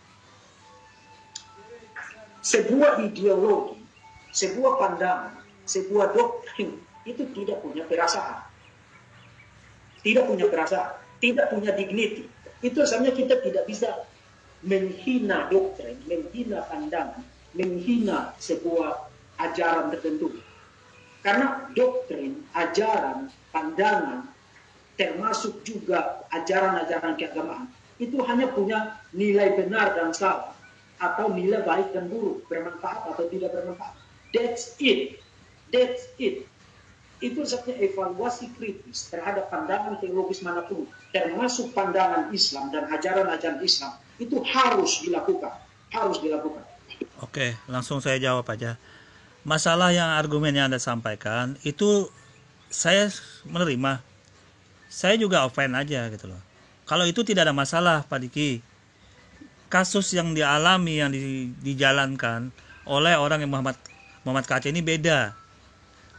Sebuah ideologi, sebuah pandangan, sebuah doktrin itu tidak punya perasaan. Tidak punya perasaan, tidak punya dignity. Itu sebenarnya kita tidak bisa menghina doktrin, menghina pandangan, menghina sebuah ajaran tertentu. Karena doktrin, ajaran, pandangan, termasuk juga ajaran-ajaran keagamaan, itu hanya punya nilai benar dan salah, atau nilai baik dan buruk, bermanfaat atau tidak bermanfaat. That's it. Itu sebenarnya evaluasi kritis terhadap pandangan teologis manapun, termasuk pandangan Islam dan ajaran-ajaran Islam, itu harus dilakukan. Oke, langsung saya jawab aja. Masalah yang argumen yang Anda sampaikan itu saya menerima. Saya juga offline aja gitu loh. Kalau itu tidak ada masalah Pak Diki. Kasus yang dialami, yang dijalankan oleh orang yang Muhammad KC ini beda.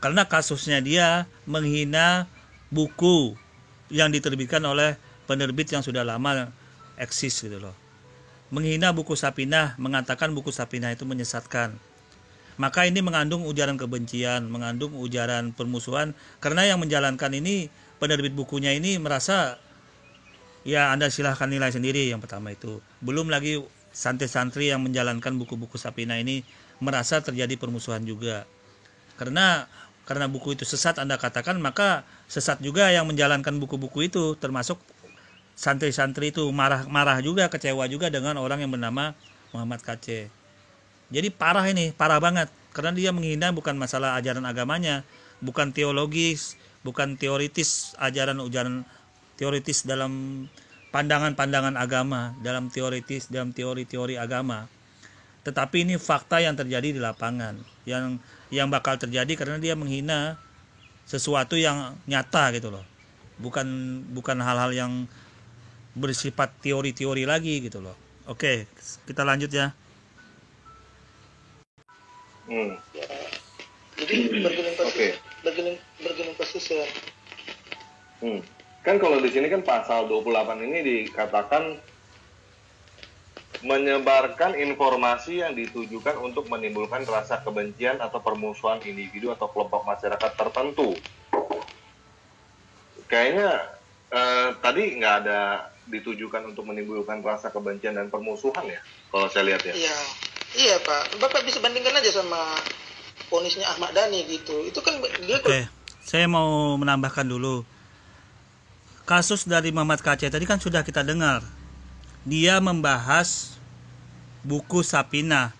Karena kasusnya dia menghina buku yang diterbitkan oleh penerbit yang sudah lama eksis gitu loh. Menghina buku Safinah, mengatakan buku Safinah itu menyesatkan. Maka ini mengandung ujaran kebencian, mengandung ujaran permusuhan. Karena yang menjalankan ini, penerbit bukunya ini merasa, ya Anda silahkan nilai sendiri yang pertama itu. Belum lagi santri-santri yang menjalankan buku-buku Safinah ini merasa terjadi permusuhan juga. Karena buku itu sesat Anda katakan, maka sesat juga yang menjalankan buku-buku itu, termasuk santri-santri itu marah juga, kecewa juga dengan orang yang bernama Muhammad KC. Jadi parah ini, parah banget. Karena dia menghina bukan masalah ajaran agamanya, bukan teologis, bukan teoritis, ajaran-ajaran teoritis dalam pandangan-pandangan agama, dalam teori-teori agama. Tetapi ini fakta yang terjadi di lapangan, yang bakal terjadi karena dia menghina sesuatu yang nyata gitu loh. Bukan hal-hal yang bersifat teori-teori lagi gitu loh. Oke, kita lanjut ya. Jadi bergening kasus ya. Kan kalau di sini kan pasal 28 ini dikatakan menyebarkan informasi yang ditujukan untuk menimbulkan rasa kebencian atau permusuhan individu atau kelompok masyarakat tertentu. Kayaknya tadi nggak ada ditujukan untuk menimbulkan rasa kebencian dan permusuhan ya, kalau saya lihat ya. Iya Pak, Bapak bisa bandingkan aja sama vonisnya Ahmad Dhani gitu. Itu kan dia. Oke, saya mau menambahkan dulu. Kasus dari Muhammad KC tadi kan sudah kita dengar. Dia membahas buku Sapina.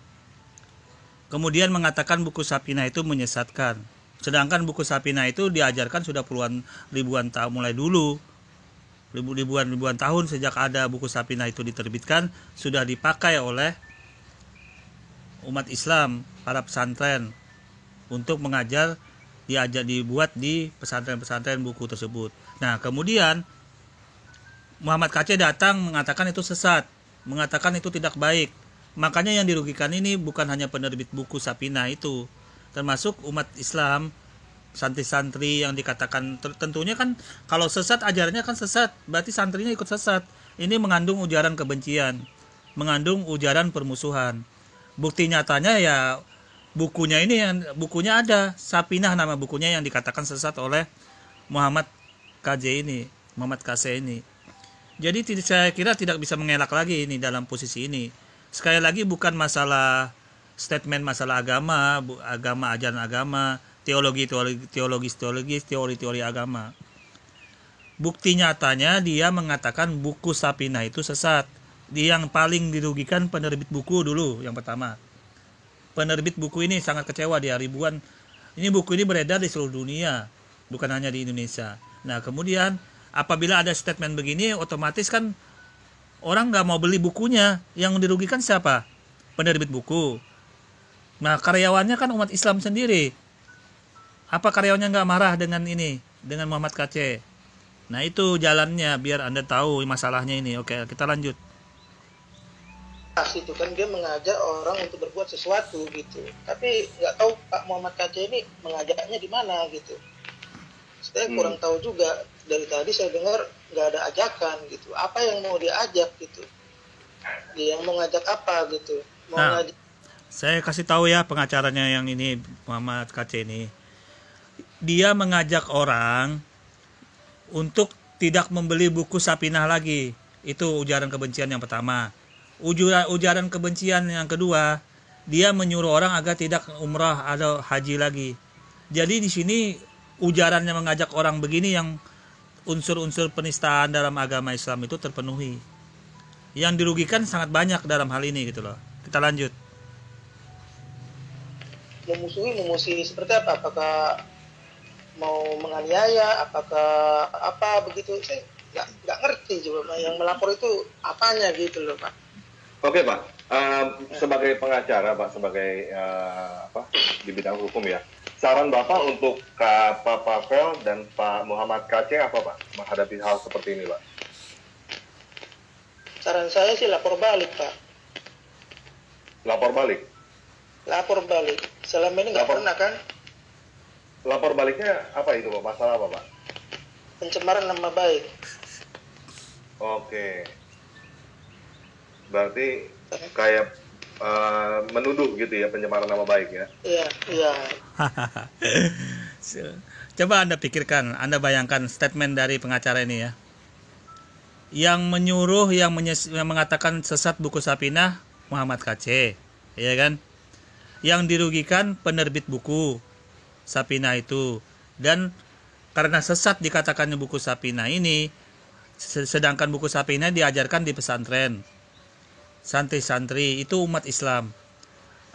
Kemudian mengatakan buku Sapina itu menyesatkan. Sedangkan buku Sapina itu diajarkan sudah puluhan ribuan tahun, mulai dulu. Ribuan tahun sejak ada buku Sapina itu diterbitkan, sudah dipakai oleh umat Islam, para pesantren, untuk mengajar, dibuat di pesantren-pesantren buku tersebut. Nah, kemudian Muhammad KC datang mengatakan itu sesat, mengatakan itu tidak baik. Makanya yang dirugikan ini bukan hanya penerbit buku Sapina itu, termasuk umat Islam, santri-santri yang dikatakan tentunya kan kalau sesat ajarannya kan sesat, berarti santrinya ikut sesat. Ini mengandung ujaran kebencian, mengandung ujaran permusuhan. Bukti nyatanya ya bukunya ada Sapinah, nama bukunya yang dikatakan sesat oleh Muhammad KC ini. Jadi saya kira tidak bisa mengelak lagi ini dalam posisi ini. Sekali lagi bukan masalah statement masalah agama, ajaran agama, teori agama. Bukti nyatanya dia mengatakan buku Sapinah itu sesat. Yang paling dirugikan penerbit buku dulu yang pertama. Penerbit buku ini sangat kecewa dia, ribuan. Ini buku ini beredar di seluruh dunia, bukan hanya di Indonesia. Nah, kemudian apabila ada statement begini, otomatis kan orang nggak mau beli bukunya. Yang dirugikan siapa? Penerbit buku. Nah, karyawannya kan umat Islam sendiri. Apa karyawannya nggak marah dengan ini, dengan Muhammad KC? Nah, itu jalannya biar Anda tahu masalahnya ini. Oke, kita lanjut. Itu kan dia mengajak orang untuk berbuat sesuatu gitu. Tapi nggak tahu Pak Muhammad KC ini mengajaknya di mana gitu. Saya kurang tahu juga. Dari tadi saya dengar nggak ada ajakan gitu. Apa yang mau diajak gitu? Dia yang mau ngajak apa gitu? Saya kasih tahu ya pengacaranya yang ini, Muhammad KC ini. Dia mengajak orang untuk tidak membeli buku Sapinah lagi. Itu ujaran kebencian yang pertama. Ujaran kebencian yang kedua, dia menyuruh orang agar tidak umrah atau haji lagi. Jadi di sini ujarannya mengajak orang begini yang unsur-unsur penistaan dalam agama Islam itu terpenuhi. Yang dirugikan sangat banyak dalam hal ini gitu loh. Kita lanjut. Memusuhi seperti apa? Apakah mau menganiaya? Apakah apa begitu? Saya nggak ngerti juga. Yang melapor itu apanya gitu loh Pak. Oke Pak, sebagai pengacara Pak, sebagai di bidang hukum ya, saran Bapak untuk Pak Pavel dan Pak Muhammad KC apa Pak menghadapi hal seperti ini Pak? Saran saya sih lapor balik Pak. Lapor balik? Lapor balik. Selama ini nggak pernah kan? Lapor baliknya apa itu Pak? Masalah apa Pak? Pencemaran nama baik. Oke. Berarti kayak menuduh gitu ya, pencemaran nama baik ya? Iya. Coba Anda pikirkan, Anda bayangkan statement dari pengacara ini ya. Yang menyuruh, yang mengatakan sesat buku Sapinah, Muhammad KC, ya kan? Yang dirugikan penerbit buku Sapinah itu. Dan karena sesat dikatakannya buku Sapinah ini, sedangkan buku Sapinah diajarkan di pesantren. Santri-santri itu umat Islam.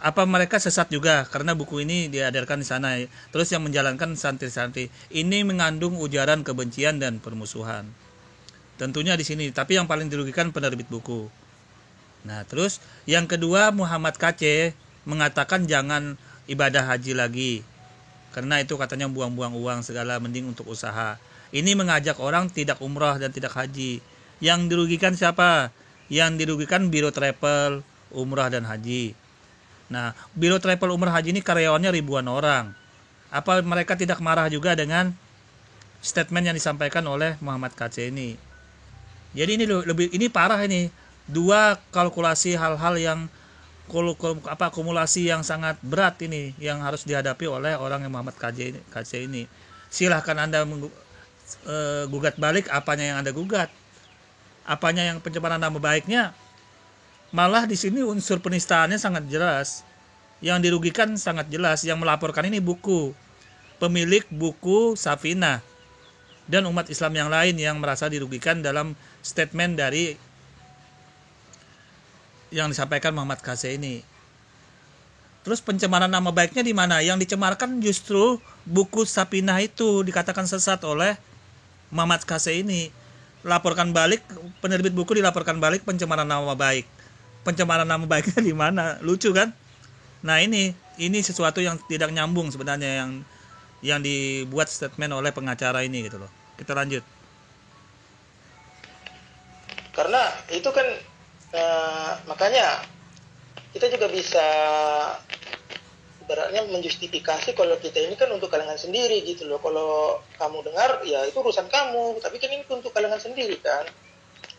Apa mereka sesat juga karena buku ini diadarkan di sana? Terus yang menjalankan santri-santri ini mengandung ujaran kebencian dan permusuhan. Tentunya di sini, tapi yang paling dirugikan penerbit buku. Nah, terus yang kedua, Muhammad KC mengatakan jangan ibadah haji lagi. Karena itu katanya buang-buang uang segala, mending untuk usaha. Ini mengajak orang tidak umrah dan tidak haji. Yang dirugikan siapa? Yang dirugikan Biro Travel, Umrah dan Haji. Nah, Biro Travel Umrah Haji ini karyawannya ribuan orang. Apa mereka tidak marah juga dengan statement yang disampaikan oleh Muhammad KC ini? Jadi ini parah ini. Dua kalkulasi hal-hal yang akumulasi yang sangat berat ini yang harus dihadapi oleh orang yang Muhammad KC ini. Silahkan Anda gugat balik apanya yang Anda gugat. Apanya yang pencemaran nama baiknya. Malah di sini unsur penistaannya sangat jelas. Yang dirugikan sangat jelas. Yang melaporkan ini buku. Pemilik buku Safinah. Dan umat Islam yang lain yang merasa dirugikan dalam statement dari yang disampaikan Muhammad KC ini. Terus pencemaran nama baiknya di mana? Yang dicemarkan justru buku Safinah itu dikatakan sesat oleh Muhammad KC ini. Laporkan balik, penerbit buku dilaporkan balik pencemaran nama baik. Pencemaran nama baiknya di mana? Lucu kan? Nah, ini sesuatu yang tidak nyambung sebenarnya yang dibuat statement oleh pengacara ini gitu loh. Kita lanjut. Karena itu kan makanya kita juga bisa ibaratnya menjustifikasi kalau kita ini kan untuk kalangan sendiri gitu loh. Kalau kamu dengar ya itu urusan kamu, tapi kan ini untuk kalangan sendiri kan.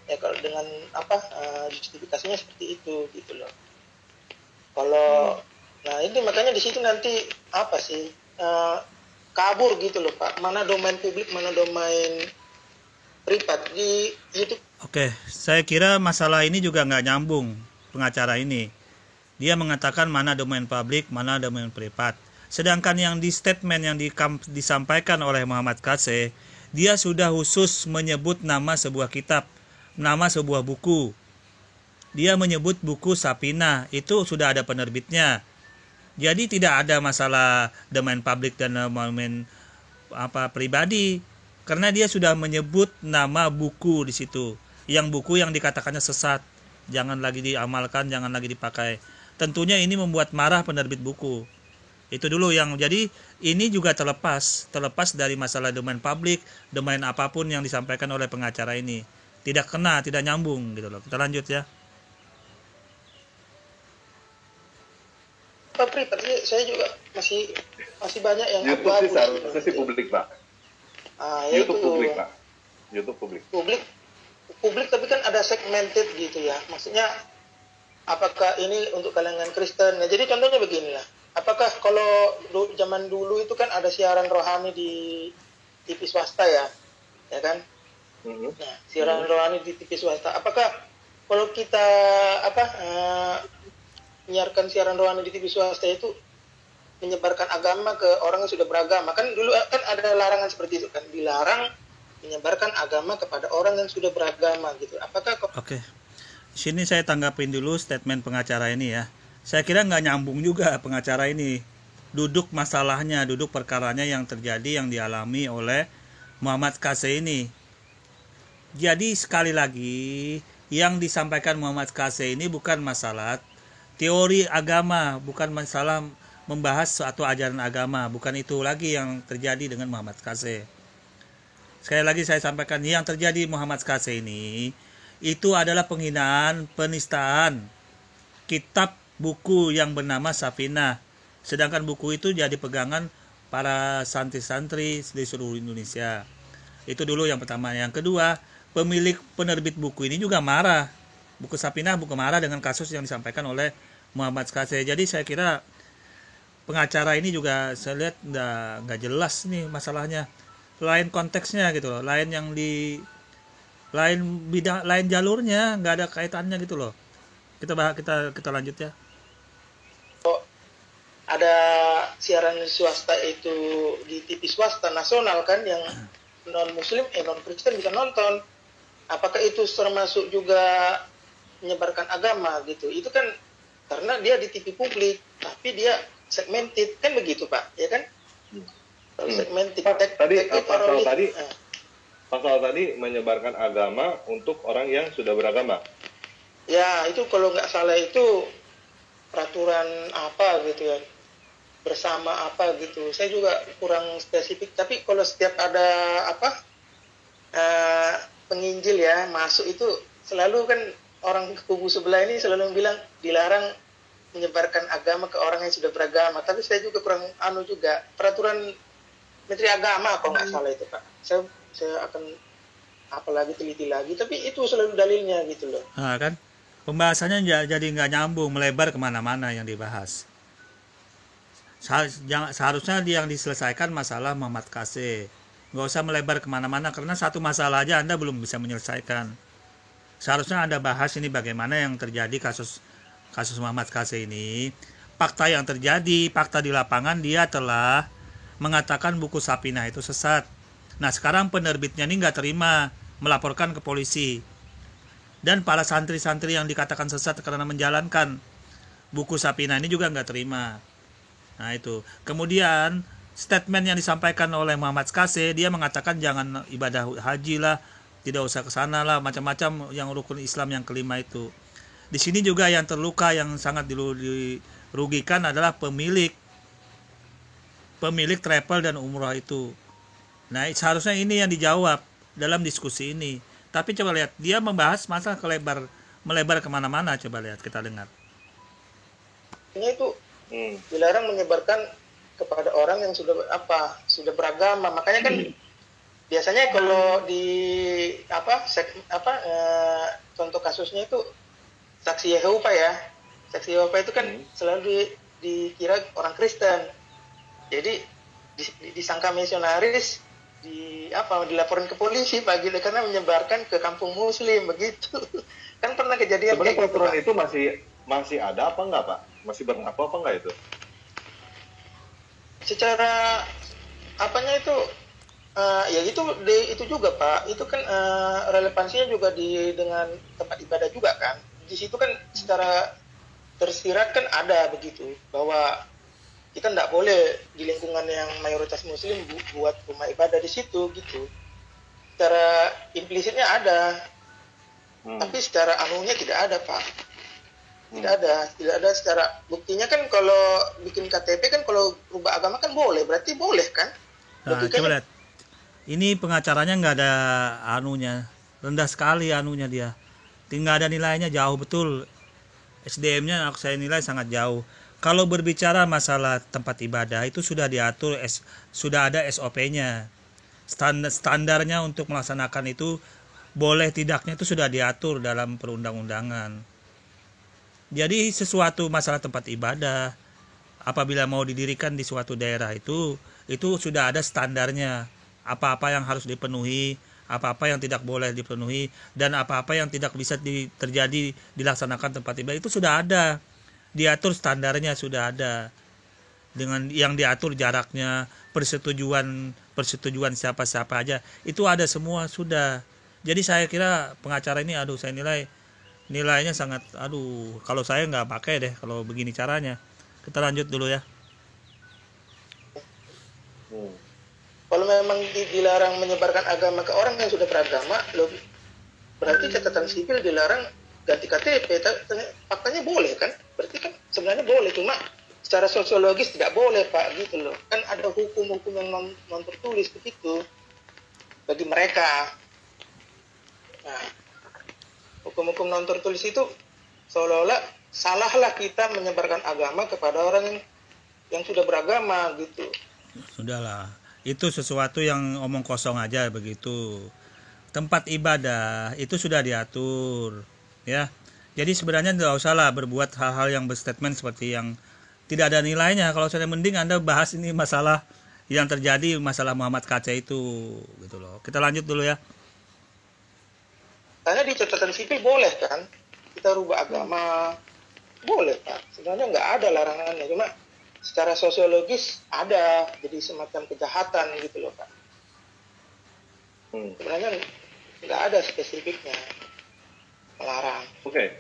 Ya kalau dengan justifikasinya seperti itu gitu loh. Kalau nah ini makanya di situ nanti kabur gitu loh Pak. Mana domain publik, mana domain privat di YouTube. Oke, saya kira masalah ini juga nggak nyambung pengacara ini. Dia mengatakan mana domain publik, mana domain privat. Sedangkan yang di statement yang disampaikan oleh Muhammad KC, dia sudah khusus menyebut nama sebuah kitab, nama sebuah buku. Dia menyebut buku Safinah, itu sudah ada penerbitnya. Jadi tidak ada masalah domain publik dan domain pribadi, karena dia sudah menyebut nama buku di situ. Yang buku yang dikatakannya sesat, jangan lagi diamalkan, jangan lagi dipakai. Tentunya ini membuat marah penerbit buku. Itu dulu yang jadi ini juga terlepas dari masalah domain publik, domain apapun yang disampaikan oleh pengacara ini. Tidak kena, tidak nyambung gitu loh. Kita lanjut ya. Pak privat saya juga masih banyak yang YouTube sih seharusnya sih publik Pak. YouTube publik Pak. YouTube publik tapi kan ada segmented gitu ya. Maksudnya apakah ini untuk kalangan Kristen? Nah, jadi contohnya beginilah. Apakah kalau zaman dulu itu kan ada siaran rohani di TV swasta ya kan? Nah, siaran rohani di TV swasta. Apakah kalau kita menyiarkan siaran rohani di TV swasta itu menyebarkan agama ke orang yang sudah beragama? Kan dulu kan ada larangan seperti itu kan, dilarang menyebarkan agama kepada orang yang sudah beragama gitu. Apakah Oke. Sini saya tanggapin dulu statement pengacara ini ya. Saya kira nggak nyambung juga pengacara ini. Duduk masalahnya, duduk perkaranya yang terjadi, yang dialami oleh Muhammad KC ini. Jadi sekali lagi, yang disampaikan Muhammad KC ini bukan masalah teori agama, bukan masalah membahas suatu ajaran agama. Bukan itu lagi yang terjadi dengan Muhammad KC. Sekali lagi saya sampaikan, yang terjadi Muhammad KC ini itu adalah penghinaan, penistaan kitab buku yang bernama Safinah. Sedangkan buku itu jadi pegangan para santri-santri di seluruh Indonesia. Itu dulu yang pertama. Yang kedua, pemilik penerbit buku ini juga marah. Buku Safinah buku marah dengan kasus yang disampaikan oleh Muhammad KC. Jadi saya kira pengacara ini juga saya lihat nggak jelas nih masalahnya. Lain konteksnya gitu loh, lain bidang, lain jalurnya, nggak ada kaitannya gitu loh. Kita lanjut ya. Ada siaran swasta itu di TV swasta nasional kan yang non muslim non Kristen bisa nonton. Apakah itu termasuk juga menyebarkan agama gitu? Itu kan karena dia di TV publik, tapi dia segmented kan begitu Pak, ya kan? Segmented. Pak, tadi pasal tadi menyebarkan agama untuk orang yang sudah beragama. Ya, itu kalau nggak salah itu peraturan apa gitu ya, bersama apa gitu. Saya juga kurang spesifik, tapi kalau setiap ada penginjil ya masuk itu selalu kan orang kubu sebelah ini selalu bilang dilarang menyebarkan agama ke orang yang sudah beragama. Tapi saya juga kurang juga peraturan Menteri Agama kalau nggak salah itu Pak. Saya akan apalagi teliti lagi, tapi itu selalu dalilnya gitu loh. Nah, kan pembahasannya jadi nggak nyambung, melebar kemana-mana yang dibahas. Seharusnya yang diselesaikan masalah Muhammad KC, nggak usah melebar kemana-mana, karena satu masalah aja Anda belum bisa menyelesaikan. Seharusnya Anda bahas ini bagaimana yang terjadi kasus Muhammad KC ini, fakta yang terjadi, fakta di lapangan. Dia telah mengatakan buku Sapinah itu sesat. Nah sekarang penerbitnya ini nggak terima, melaporkan ke polisi. Dan para santri-santri yang dikatakan sesat karena menjalankan buku Sapinah ini juga nggak terima. Nah itu. Kemudian statement yang disampaikan oleh Muhammad KC, dia mengatakan jangan ibadah haji lah, tidak usah ke sana lah, macam-macam yang rukun Islam yang kelima itu. Di sini juga yang terluka, yang sangat dirugikan adalah pemilik travel dan umrah itu. Nah seharusnya ini yang dijawab dalam diskusi ini. Tapi coba lihat, dia membahas masalah melebar kemana-mana. Coba lihat, kita dengar. Ini itu dilarang menyebarkan kepada orang yang sudah beragama. Makanya kan biasanya kalau di contoh kasusnya itu saksi Yehova ya. Saksi Yehova itu kan selalu dikira orang Kristen. Jadi disangka misionaris, dilaporin ke polisi Pak gitu karena menyebarkan ke kampung muslim begitu. Kan pernah kejadian sebenarnya kayak peraturan gitu, itu masih ada apa enggak Pak? Masih berlaku apa enggak itu? Secara apanya itu ya itu juga Pak. Itu kan relevansinya juga dengan tempat ibadah juga kan. Di situ kan secara tersirat kan ada begitu bahwa kita tidak boleh di lingkungan yang mayoritas muslim buat rumah ibadah di situ gitu. Secara implisitnya ada, tapi secara anunya tidak ada Pak. Tidak ada secara buktinya kan kalau bikin KTP kan kalau rubah agama kan boleh, berarti boleh kan? Nah, coba lihat. Ini pengacaranya nggak ada anunya, rendah sekali anunya dia. Tinggal ada nilainya jauh betul. SDM-nya saya nilai sangat jauh. Kalau berbicara masalah tempat ibadah itu sudah diatur, sudah ada SOP-nya. Standarnya untuk melaksanakan itu boleh tidaknya itu sudah diatur dalam perundang-undangan. Jadi sesuatu masalah tempat ibadah apabila mau didirikan di suatu daerah itu sudah ada standarnya. Apa-apa yang harus dipenuhi, apa-apa yang tidak boleh dipenuhi, dan apa-apa yang tidak bisa terjadi dilaksanakan tempat ibadah itu sudah ada. Diatur standarnya sudah ada, dengan yang diatur jaraknya, persetujuan siapa-siapa aja itu ada semua sudah. Jadi saya kira pengacara ini saya nilainya sangat kalau saya nggak pakai deh kalau begini caranya. Kita lanjut dulu ya. Kalau memang dilarang menyebarkan agama ke orang yang sudah beragama, berarti catatan sipil dilarang ganti KTP. Faktanya boleh kan? Berarti kan sebenarnya boleh, cuma secara sosiologis tidak boleh Pak gitu loh. Kan ada hukum-hukum yang non tertulis begitu bagi mereka. Nah, hukum-hukum non tertulis itu seolah-olah salahlah kita menyebarkan agama kepada orang yang sudah beragama gitu. Sudahlah, itu sesuatu yang omong kosong aja begitu. Tempat ibadah itu sudah diatur, ya. Jadi sebenarnya tidak usahlah berbuat hal-hal yang berstatement seperti yang tidak ada nilainya. Kalau saya mending Anda bahas ini masalah yang terjadi, masalah Muhammad KC itu, gitu loh. Kita lanjut dulu ya. Karena di catatan sipil boleh kan, kita rubah agama, boleh Pak. Sebenarnya nggak ada larangannya, cuma secara sosiologis ada, jadi semacam kejahatan gitu loh Pak. Sebenarnya nggak ada spesifiknya melarang. Oke.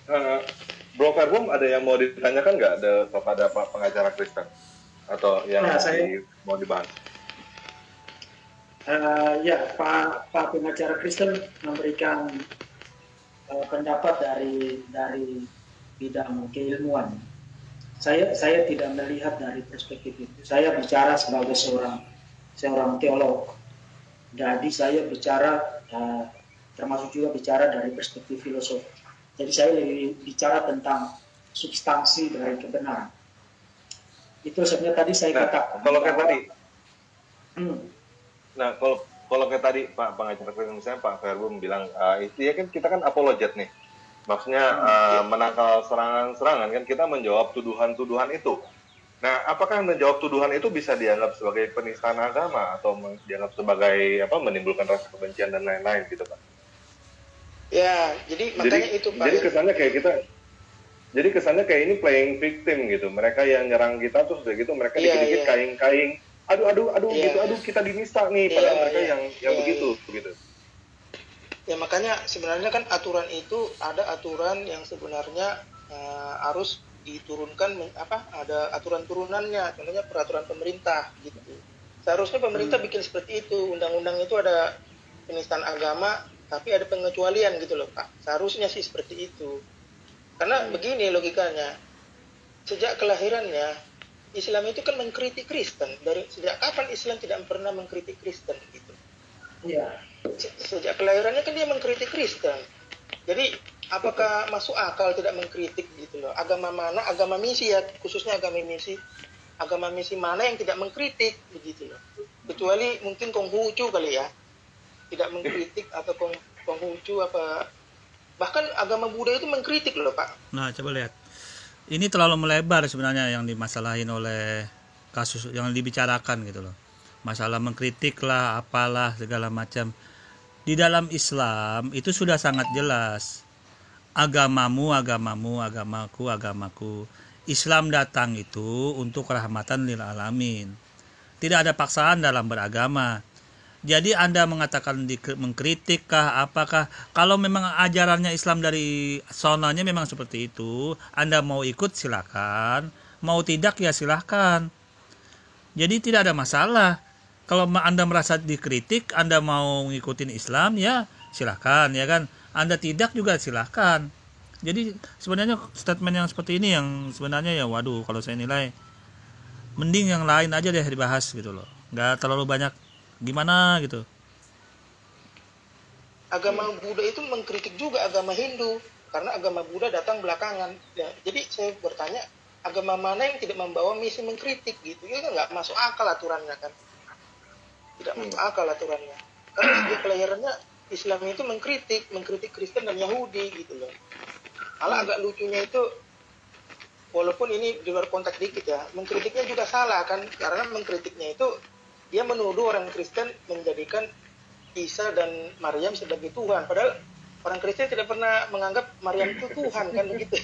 Bro Verbum ada yang mau ditanyakan nggak kepada Pak pengacara Kristen atau yang mau dibahas? Ya, Pak pengacara Kristen memberikan pendapat dari bidang keilmuan. Saya tidak melihat dari perspektif itu. Saya bicara sebagai seorang teolog. Jadi saya bicara termasuk juga bicara dari perspektif filosofi. Jadi saya lebih bicara tentang substansi dari kebenaran. Itu sebenarnya tadi saya katakan. Kalau kayak tadi, kalau kayak tadi Pak pengacara Kristen misalnya Pak Verbo bilang itu ya kan kita kan apologet nih. Maksudnya menangkal serangan-serangan kan kita menjawab tuduhan-tuduhan itu. Nah, apakah menjawab tuduhan itu bisa dianggap sebagai penistaan agama atau dianggap sebagai menimbulkan rasa kebencian dan lain-lain gitu Pak? Ya, jadi makanya itu Pak. Jadi kesannya kayak ini playing victim gitu. Mereka yang nyerang kita terus udah gitu mereka dikit-dikit kaing-kaing. Aduh gitu, kita dinista nih padahal mereka yang begitu gitu. Ya makanya sebenarnya kan aturan itu ada aturan yang sebenarnya harus diturunkan ada aturan turunannya, contohnya peraturan pemerintah gitu. Seharusnya pemerintah bikin seperti itu, undang-undang itu ada penistaan agama tapi ada pengecualian gitu loh Pak. Seharusnya sih seperti itu. Karena begini logikanya. Sejak kelahirannya Islam itu kan mengkritik Kristen. Sejak kapan Islam tidak pernah mengkritik Kristen gitu. Iya. Sejak kelahirannya kan dia mengkritik Kristen. Jadi apakah masuk akal tidak mengkritik gitu loh? Agama mana? Agama misi ya, khususnya agama misi mana yang tidak mengkritik begitu loh? Kecuali mungkin Konghucu kali ya, tidak mengkritik atau Konghucu apa? Bahkan agama Buddha itu mengkritik loh Pak. Nah coba lihat, ini terlalu melebar sebenarnya yang dimasalahin oleh kasus yang dibicarakan gitu loh. Masalah mengkritik lah, apalah segala macam. Di dalam Islam itu sudah sangat jelas. Agamamu, agamaku. Islam datang itu untuk rahmatan lil alamin. Tidak ada paksaan dalam beragama. Jadi Anda mengatakan mengkritik kah, apakah kalau memang ajarannya Islam dari sononya memang seperti itu, Anda mau ikut silakan, mau tidak ya silakan. Jadi tidak ada masalah. Kalau Anda merasa dikritik, Anda mau ngikutin Islam ya silakan ya kan. Anda tidak juga silakan. Jadi sebenarnya statement yang seperti ini yang sebenarnya ya waduh kalau saya nilai mending yang lain aja deh dibahas gitu loh. Nggak terlalu banyak gimana gitu. Agama Buddha itu mengkritik juga agama Hindu karena agama Buddha datang belakangan. Ya, jadi saya bertanya agama mana yang tidak membawa misi mengkritik gitu? Ya nggak masuk akal aturannya kan? Tidak masuk akal aturannya. Karena sejak kelahirannya Islam itu mengkritik Kristen dan Yahudi gitu loh. Malah agak lucunya itu, walaupun ini di luar konteks dikit ya, mengkritiknya juga salah kan? Karena mengkritiknya itu dia menuduh orang Kristen menjadikan Isa dan Maryam sebagai Tuhan. Padahal orang Kristen tidak pernah menganggap Maryam itu Tuhan kan begitu.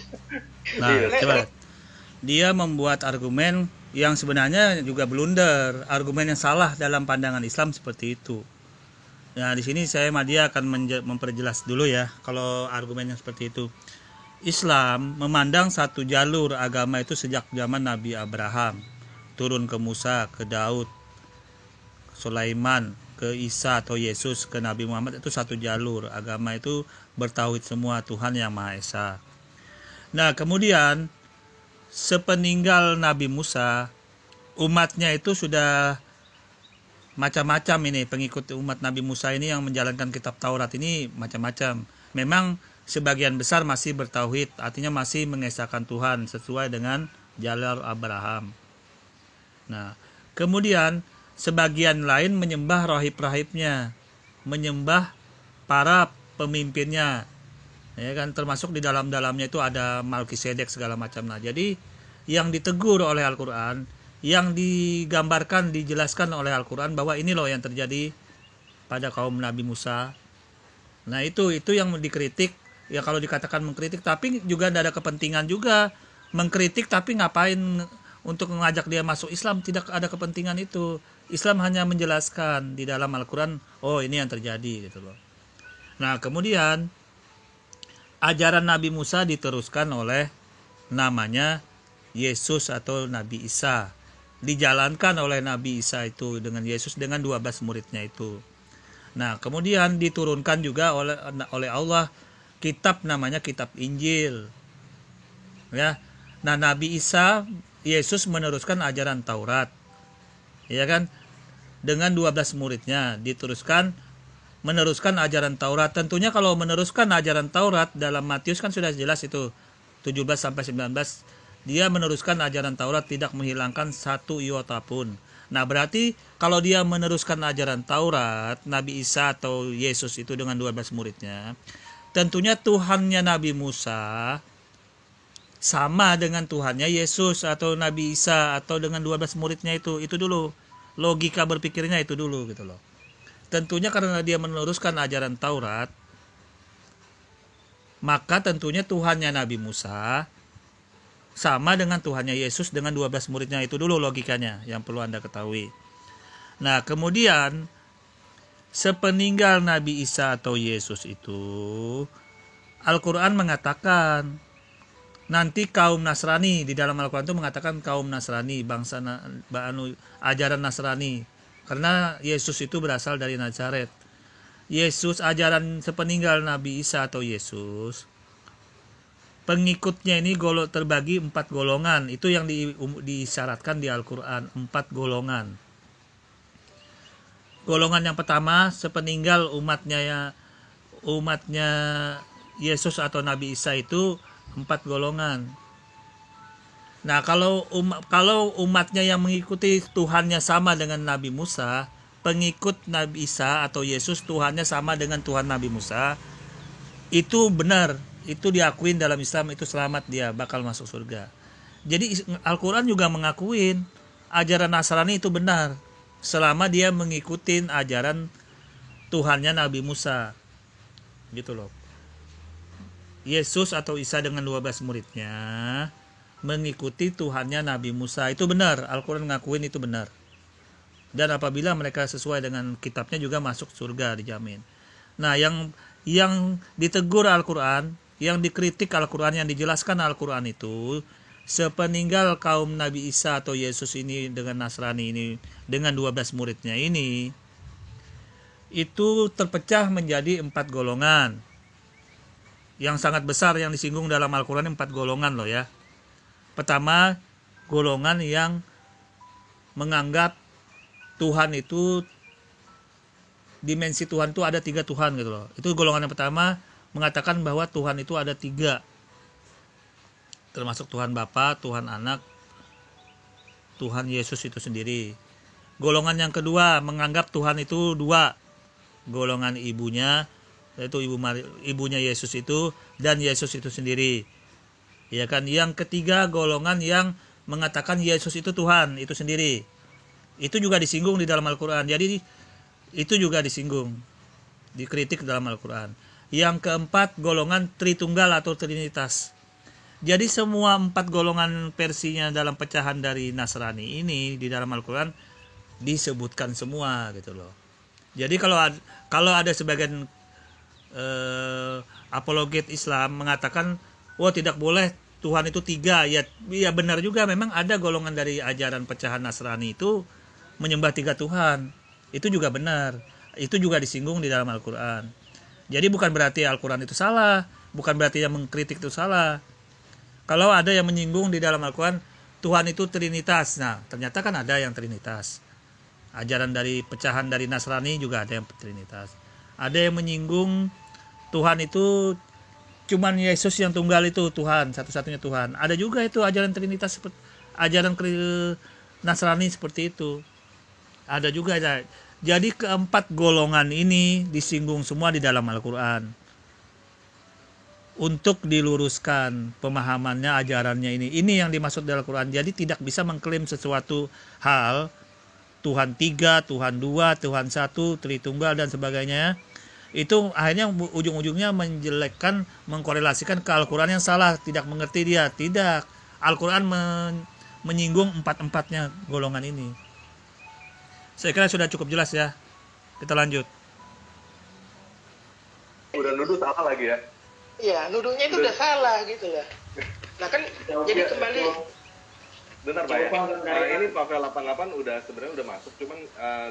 Nah, coba. Dia membuat argumen yang sebenarnya juga blunder, argumen yang salah dalam pandangan Islam seperti itu. Nah, di sini saya Madia akan memperjelas dulu ya kalau argumennya seperti itu. Islam memandang satu jalur agama itu sejak zaman Nabi Abraham, turun ke Musa, ke Daud, Sulaiman, ke Isa atau Yesus, ke Nabi Muhammad, itu satu jalur. Agama itu bertauhid semua Tuhan yang Maha Esa. Nah, kemudian sepeninggal Nabi Musa, umatnya itu sudah macam-macam ini, pengikut umat Nabi Musa ini yang menjalankan kitab Taurat ini macam-macam. Memang sebagian besar masih bertauhid, artinya masih mengesahkan Tuhan sesuai dengan jalur Abraham. Nah, kemudian sebagian lain menyembah rahib-rahibnya, menyembah para pemimpinnya. Ya kan, termasuk di dalam-dalamnya itu ada Melkisedek segala macam. Nah, jadi yang ditegur oleh Al-Qur'an, yang digambarkan, dijelaskan oleh Al-Qur'an bahwa ini loh yang terjadi pada kaum Nabi Musa. Nah, itu yang dikritik. Ya kalau dikatakan mengkritik, tapi juga tidak ada kepentingan juga mengkritik, tapi ngapain untuk mengajak dia masuk Islam? Tidak ada kepentingan itu. Islam hanya menjelaskan di dalam Al-Quran, oh ini yang terjadi gitu loh. Nah, kemudian ajaran Nabi Musa diteruskan oleh namanya Yesus atau Nabi Isa. dijalankan oleh Nabi Isa itu dengan Yesus dengan 12 muridnya itu. Nah, kemudian diturunkan juga oleh Allah kitab namanya kitab Injil. Ya. Nah, Nabi Isa, Yesus meneruskan ajaran Taurat. Ya kan? Dengan 12 muridnya meneruskan ajaran Taurat. Tentunya kalau meneruskan ajaran Taurat dalam Matius kan sudah jelas itu 17 sampai 19 dia meneruskan ajaran Taurat tidak menghilangkan satu iota pun. Nah, berarti kalau dia meneruskan ajaran Taurat, Nabi Isa atau Yesus itu dengan 12 muridnya, tentunya Tuhannya Nabi Musa sama dengan Tuhannya Yesus atau Nabi Isa atau dengan 12 muridnya itu dulu. Logika berpikirnya itu dulu gitu loh. Tentunya karena dia meneruskan ajaran Taurat, maka tentunya Tuhannya Nabi Musa sama dengan Tuhannya Yesus dengan 12 muridnya itu dulu logikanya yang perlu Anda ketahui. Nah, kemudian sepeninggal Nabi Isa atau Yesus itu Al-Quran mengatakan nanti kaum Nasrani, di dalam Al-Quran itu mengatakan kaum Nasrani, bangsa ajaran Nasrani, karena Yesus itu berasal dari Nazaret. Yesus, ajaran sepeninggal Nabi Isa atau Yesus, pengikutnya ini terbagi 4 golongan. Itu yang disyaratkan di Al-Quran, 4 golongan. Golongan yang pertama sepeninggal umatnya Yesus atau Nabi Isa itu 4 golongan. Nah, kalau umatnya yang mengikuti Tuhannya sama dengan Nabi Musa, pengikut Nabi Isa atau Yesus Tuhannya sama dengan Tuhan Nabi Musa, itu benar, itu diakuin dalam Islam, itu selamat, dia bakal masuk surga. Jadi Al-Quran juga mengakuin ajaran Nasrani itu benar selama dia mengikuti ajaran Tuhannya Nabi Musa, gitu loh. Yesus atau Isa dengan 12 muridnya mengikuti Tuhannya Nabi Musa, itu benar, Al-Quran ngakuin itu benar. Dan apabila mereka sesuai dengan kitabnya juga masuk surga, dijamin. Nah, yang ditegur Al-Quran, yang dikritik Al-Quran, yang dijelaskan Al-Quran itu sepeninggal kaum Nabi Isa atau Yesus ini dengan Nasrani ini dengan 12 muridnya ini, itu terpecah menjadi 4 golongan yang sangat besar yang disinggung dalam Al-Quran. 4 golongan loh ya. Pertama, golongan yang menganggap Tuhan itu, dimensi Tuhan itu ada 3 Tuhan gitu loh. Itu golongan yang pertama, mengatakan bahwa Tuhan itu ada 3, termasuk Tuhan Bapa, Tuhan Anak, Tuhan Yesus itu sendiri. Golongan yang kedua menganggap Tuhan itu 2, golongan ibunya, yaitu ibunya Yesus itu dan Yesus itu sendiri. Ya kan? Yang ketiga golongan yang mengatakan Yesus itu Tuhan itu sendiri. Itu juga disinggung di dalam Al-Quran. Jadi itu juga disinggung, dikritik dalam Al-Quran. Yang keempat golongan Tritunggal atau Trinitas. Jadi semua 4 golongan versinya dalam pecahan dari Nasrani ini di dalam Al-Quran disebutkan semua gitu loh. Jadi kalau ada sebagian apologet Islam mengatakan, wah tidak boleh Tuhan itu 3, ya benar juga, memang ada golongan dari ajaran pecahan Nasrani itu menyembah 3 Tuhan. Itu juga benar. Itu juga disinggung di dalam Al-Quran. Jadi bukan berarti Al-Quran itu salah, bukan berarti yang mengkritik itu salah. Kalau ada yang menyinggung di dalam Al-Quran Tuhan itu Trinitas, nah ternyata kan ada yang Trinitas. Ajaran dari pecahan dari Nasrani juga ada yang Trinitas. Ada yang menyinggung Tuhan itu cuman Yesus yang tunggal itu Tuhan, satu-satunya Tuhan. Ada juga itu ajaran Trinitas, ajaran Nasrani seperti itu. Ada juga. Jadi keempat golongan ini disinggung semua di dalam Al-Quran untuk diluruskan pemahamannya, ajarannya ini. Ini yang dimaksud dalam Al-Quran. Jadi tidak bisa mengklaim sesuatu hal Tuhan 3, Tuhan 2, Tuhan 1, Tritunggal dan sebagainya. Itu akhirnya ujung-ujungnya menjelekkan, mengkorelasikan ke Al-Quran yang salah, tidak mengerti dia. Tidak. Al-Quran menyinggung 4-4-nya golongan ini. Saya kira sudah cukup jelas ya. Kita lanjut. Udah nuduh salah lagi ya? Iya, nuduhnya itu udah salah gitu lah. Nah kan jadi kembali Benar Pak ya. Ini Pavel 88 sebenarnya udah masuk, cuman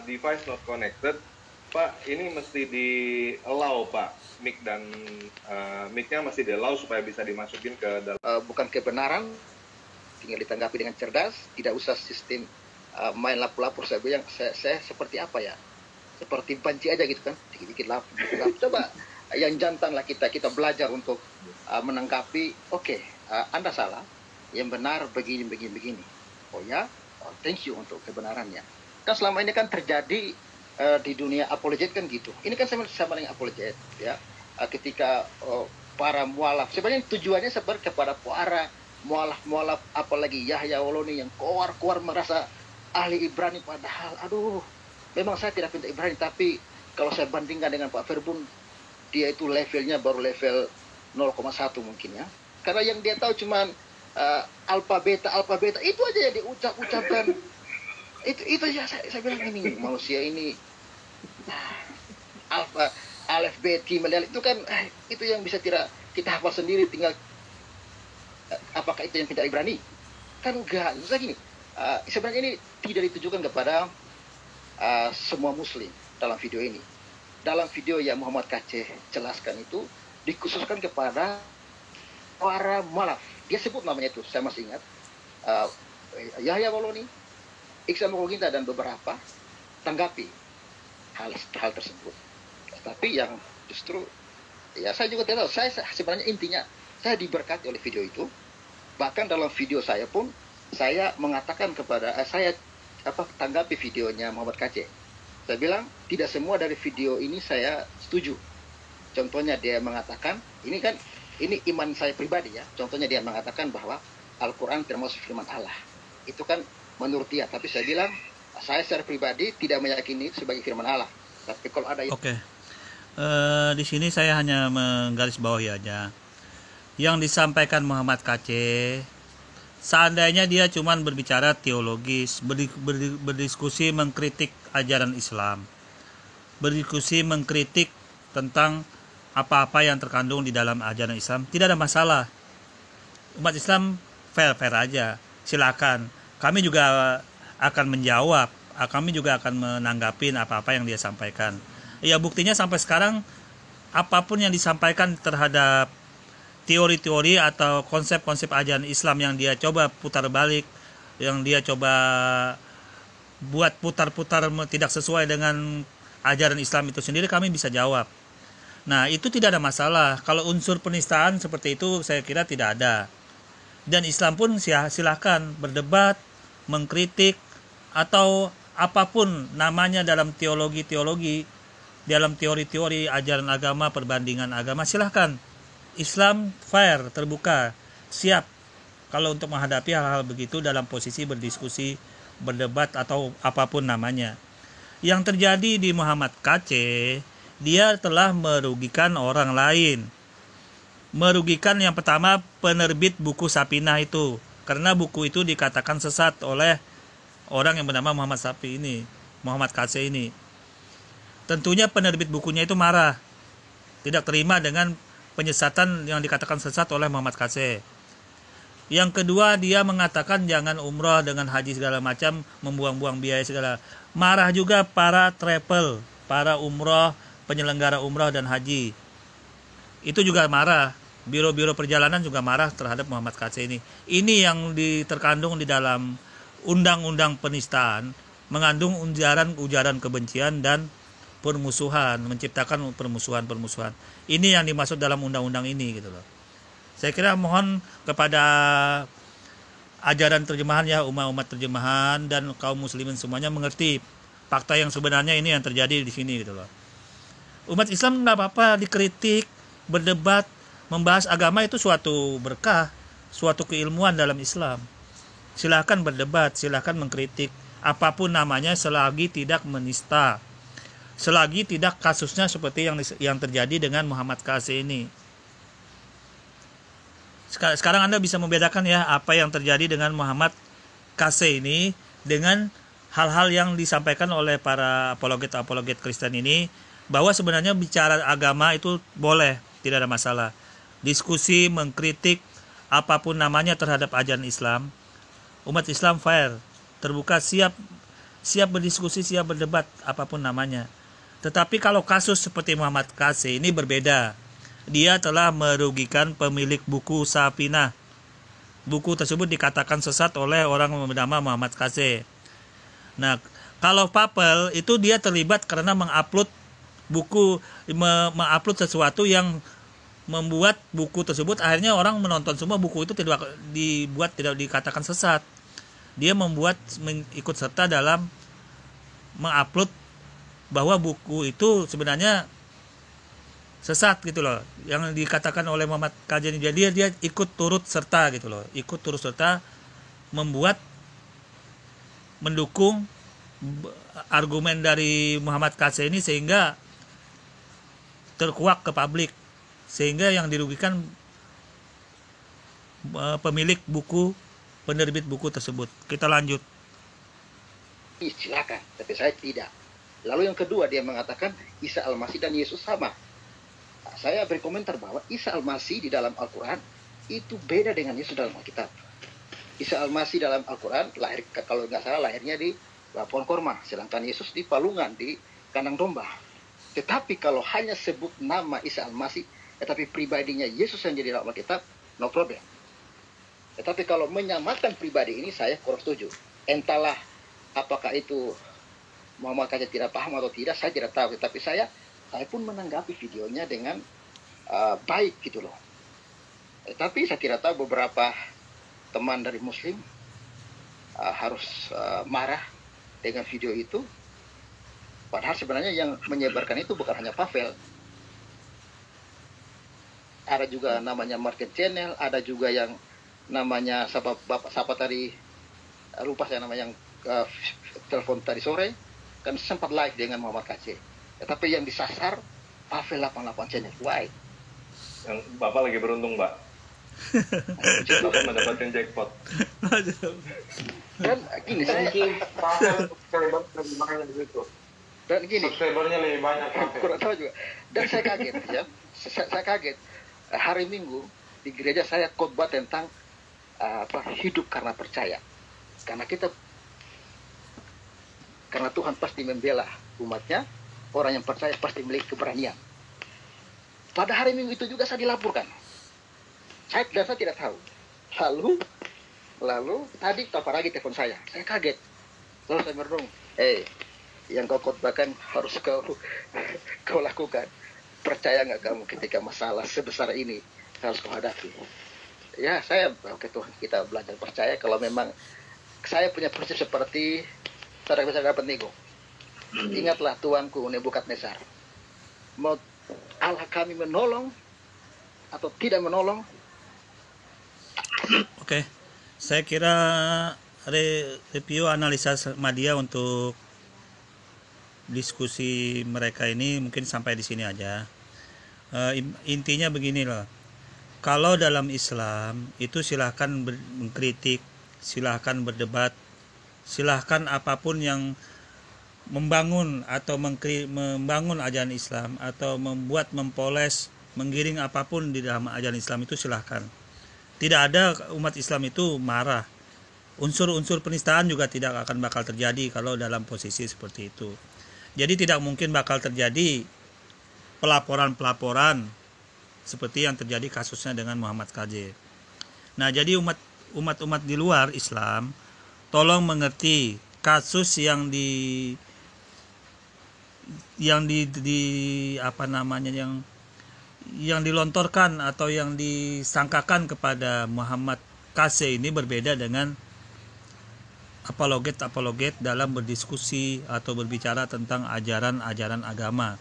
device not connected. Pak, ini mesti di allow Pak, mic dan mic-nya mesti di allow supaya bisa dimasukin ke dalam. Bukan kebenaran, tinggal ditanggapi dengan cerdas, tidak usah sistem main lapor-lapor. Saya bilang, saya seperti apa ya? Seperti banci aja gitu kan, dikit-dikit lapor. Coba yang jantan lah kita belajar untuk menanggapi. Oke, Anda salah, yang benar begini. Oh ya, thank you untuk kebenarannya. Kan selama ini kan terjadi di dunia apologet kan gitu. Ini kan sama dengan apologet ya. Ketika para mualaf, sebenarnya tujuannya sebenarnya kepada para mualaf apalagi Yahya Waloni yang keluar merasa ahli Ibrani, padahal aduh, memang saya tidak pintar Ibrani, tapi kalau saya bandingkan dengan Pak Verbun, dia itu levelnya baru level 0,1 mungkin ya. Karena yang dia tahu cuman alfa beta itu aja yang diucapkan. Itu aja saya bilang, ini manusia ini alfa alef beti melihat itu kan itu yang bisa kita hafal sendiri, tinggal apakah itu yang pintar Ibrani? Kan enggak. Misalnya gini, sebenarnya ini tidak ditujukan kepada semua muslim dalam video ini. Dalam video yang Muhammad Kaceh jelaskan itu dikhususkan kepada para mualaf. Dia sebut namanya itu, saya masih ingat. Yahya Waloni, Iksan Mokoginta dan beberapa tanggapi hal tersebut. Tapi yang justru, ya saya juga tidak tahu. Saya sebenarnya intinya saya diberkati oleh video itu. Bahkan dalam video saya pun saya mengatakan kepada saya tanggapi videonya Muhammad Kaceh. Saya bilang tidak semua dari video ini saya setuju. Contohnya dia mengatakan, ini iman saya pribadi ya. Contohnya dia mengatakan bahwa Al-Quran termasuk firman Allah. Itu kan menurut dia. Tapi saya bilang, saya secara pribadi tidak meyakini itu sebagai firman Allah. Tapi kalau ada... Oke. Di sini saya hanya menggarisbawahi aja. Yang disampaikan Muhammad Kaceh, seandainya dia cuma berbicara teologis, berdiskusi mengkritik ajaran Islam, berdiskusi mengkritik tentang apa-apa yang terkandung di dalam ajaran Islam, tidak ada masalah. Umat Islam fair-fair aja, silakan. Kami juga akan menjawab, kami juga akan menanggapi apa-apa yang dia sampaikan. Ya buktinya sampai sekarang apapun yang disampaikan terhadap teori-teori atau konsep-konsep ajaran Islam yang dia coba putar balik, yang dia coba buat putar-putar tidak sesuai dengan ajaran Islam itu sendiri, kami bisa jawab. Nah, itu tidak ada masalah. Kalau unsur penistaan seperti itu saya kira tidak ada. Dan Islam pun silahkan berdebat, mengkritik, atau apapun namanya dalam teologi-teologi, dalam teori-teori ajaran agama, perbandingan agama, silahkan. Islam fair, terbuka, siap kalau untuk menghadapi hal-hal begitu dalam posisi berdiskusi, berdebat, atau apapun namanya. Yang terjadi di Muhammad Kaceh, dia telah merugikan orang lain. Merugikan yang pertama penerbit buku Sapinah itu, karena buku itu dikatakan sesat oleh orang yang bernama Muhammad Sapi ini, Muhammad Kaceh ini. Tentunya penerbit bukunya itu marah, tidak terima dengan penyesatan yang dikatakan sesat oleh Muhammad Kaceh. Yang kedua, dia mengatakan jangan umroh dengan haji segala macam, membuang-buang biaya segala. Marah juga para travel, para umroh, penyelenggara umroh dan haji. Itu juga marah. Biro-biro perjalanan juga marah terhadap Muhammad Kaceh ini. Ini yang terkandung di dalam undang-undang penistaan, mengandung ujaran kebencian dan permusuhan, menciptakan permusuhan. Ini yang dimaksud dalam undang-undang ini gitu loh. Saya kira mohon kepada ajaran terjemahan ya, umat terjemahan dan kaum muslimin semuanya mengerti fakta yang sebenarnya ini yang terjadi di sini gitu loh. Umat Islam tidak apa-apa dikritik, berdebat, membahas agama itu suatu berkah, suatu keilmuan dalam Islam. Silahkan berdebat, silahkan mengkritik, apapun namanya selagi tidak menista, selagi tidak kasusnya seperti yang terjadi dengan Muhammad Kaceh ini. Sekarang Anda bisa membedakan ya apa yang terjadi dengan Muhammad Kaceh ini dengan hal-hal yang disampaikan oleh para apologet Kristen ini, bahwa sebenarnya bicara agama itu boleh, tidak ada masalah. Diskusi, mengkritik apapun namanya terhadap ajaran Islam, umat Islam fair, terbuka, siap berdiskusi, siap berdebat, apapun namanya. Tetapi kalau kasus seperti Muhammad KC ini berbeda. Dia telah merugikan pemilik buku Safinah. Buku tersebut dikatakan sesat oleh orang bernama Muhammad KC. Nah, kalau Papel itu dia terlibat karena mengupload sesuatu yang membuat buku tersebut akhirnya orang menonton semua, buku itu tidak dikatakan sesat. Dia ikut serta dalam mengupload bahwa buku itu sebenarnya sesat gitu loh, yang dikatakan oleh Muhammad KC ini. Jadi dia ikut turut serta gitu loh, mendukung argumen dari Muhammad KC ini sehingga terkuak ke publik, sehingga yang dirugikan pemilik buku, penerbit buku tersebut. Kita lanjut. Silakan, tapi saya tidak. Lalu yang kedua, dia mengatakan Isa Al-Masih dan Yesus sama. Saya berkomentar bahwa Isa Al-Masih di dalam Al-Quran itu beda dengan Yesus dalam Alkitab. Isa Al-Masih dalam Al-Quran lahir, kalau nggak salah lahirnya di pohon korma, sedangkan Yesus di palungan, di kandang domba. Tetapi kalau hanya sebut nama Isa Al-Masih, tetapi pribadinya Yesus yang jadi dalam Alkitab, no problem. Tetapi kalau menyamakan pribadi ini, saya kurang setuju. Entahlah apakah itu Muhammad KC tidak paham atau tidak, saya tidak tahu. Tetapi saya pun menanggapi videonya dengan baik gitu loh. Tapi saya tidak tahu beberapa teman dari Muslim harus marah dengan video itu. Padahal sebenarnya yang menyebarkan itu bukan hanya Pavel. Ada juga namanya Market Channel, ada juga yang namanya siapa tadi, lupa saya namanya, yang telepon tadi sore, kan sempat live dengan Muhammad KC. Tetapi yang disasar Pavel 88 Channel. Why? Yang Bapak lagi beruntung, Mbak. Bapak mendapatkan jackpot. Dan gini, dan gini, subscribernya lebih banyak. kurang tahu juga. Dan saya kaget ya, saya kaget. Hari Minggu di gereja saya khotbah tentang hidup karena percaya. Karena Tuhan pasti membela umatnya, orang yang percaya pasti memiliki keberanian. Pada hari Minggu itu juga saya dilaporkan. Saya tidak tahu. Lalu tadi telepon lagi telepon saya kaget. Lalu saya merenung, yang kau khotbahkan harus kau lakukan. Percaya nggak kamu ketika masalah sebesar ini harus kau hadapi? Ya, oke Tuhan, kita belajar percaya. Kalau memang saya punya prinsip seperti saudara bisa dapat nego. Ingatlah Tuanku Nebukadnezar, mau Allah kami menolong atau tidak menolong. Oke, saya kira review analisa media untuk diskusi mereka ini mungkin sampai di sini aja. Intinya begini loh, kalau dalam Islam itu silahkan mengkritik, silahkan berdebat, silahkan apapun yang membangun atau membangun ajaran Islam atau mempoles, menggiring apapun di dalam ajaran Islam itu silahkan. Tidak ada umat Islam itu marah. Unsur-unsur penistaan juga tidak akan bakal terjadi kalau dalam posisi seperti itu. Jadi tidak mungkin bakal terjadi pelaporan seperti yang terjadi kasusnya dengan Muhammad KC. Nah, jadi umat di luar Islam, tolong mengerti kasus yang dilontorkan atau yang disangkakan kepada Muhammad KC ini berbeda dengan apologet dalam berdiskusi atau berbicara tentang ajaran-ajaran agama.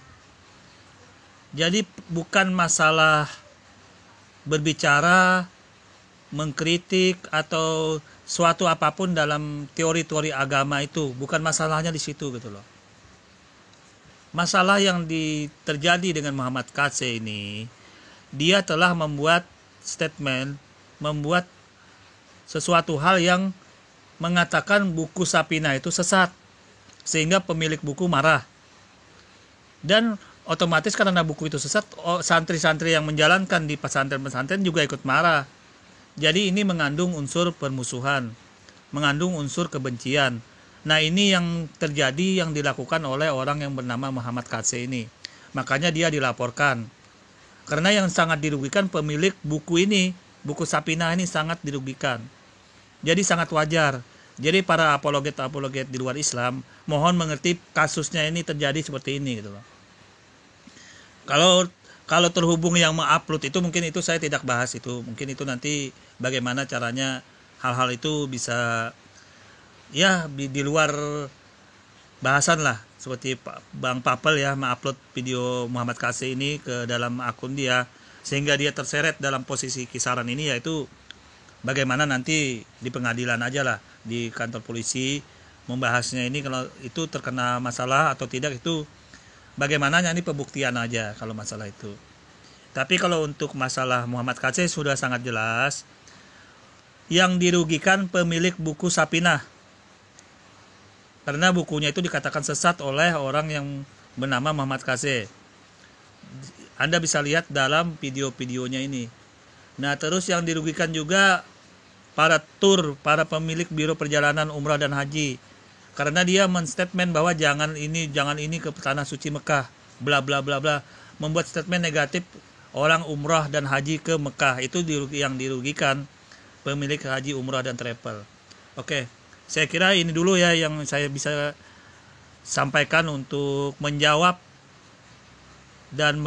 Jadi bukan masalah berbicara, mengkritik atau suatu apapun dalam teori-teori agama itu, bukan masalahnya di situ gitu loh. Masalah yang terjadi dengan Muhammad KC ini, dia telah membuat statement, membuat sesuatu hal yang mengatakan buku Safinah itu sesat, sehingga pemilik buku marah. Dan otomatis karena buku itu sesat, santri-santri yang menjalankan di pesantren-pesantren juga ikut marah. Jadi ini mengandung unsur permusuhan. mengandung unsur kebencian. Nah, ini yang terjadi yang dilakukan oleh orang yang bernama Muhammad KC ini. Makanya dia dilaporkan. Karena yang sangat dirugikan pemilik buku ini, buku Sapinah ini sangat dirugikan. Jadi sangat wajar. Jadi para apologet di luar Islam mohon mengerti kasusnya ini terjadi seperti ini gitu loh. Kalau terhubung yang mengupload itu mungkin itu saya tidak bahas itu. Mungkin itu nanti bagaimana caranya hal-hal itu bisa ya di luar bahasan lah, seperti Bang Papel ya mengupload video Muhammad KC ini ke dalam akun dia sehingga dia terseret dalam posisi kisaran ini, yaitu bagaimana nanti di pengadilan aja lah, di kantor polisi membahasnya ini. Kalau itu terkena masalah atau tidak itu bagaimana ini pembuktian aja kalau masalah itu. Tapi kalau untuk masalah Muhammad KC sudah sangat jelas, yang dirugikan pemilik buku Sapinah. Karena bukunya itu dikatakan sesat oleh orang yang bernama Muhammad KC. Anda bisa lihat dalam video-videonya ini. Nah, terus yang dirugikan juga para pemilik biro perjalanan umrah dan haji. Karena dia menstatement bahwa jangan ini ke tanah suci Mekah, bla bla bla bla, membuat statement negatif orang umrah dan haji ke Mekah. Itu yang dirugikan pemilik haji, umrah dan travel. Oke. Saya kira ini dulu ya yang saya bisa sampaikan untuk menjawab dan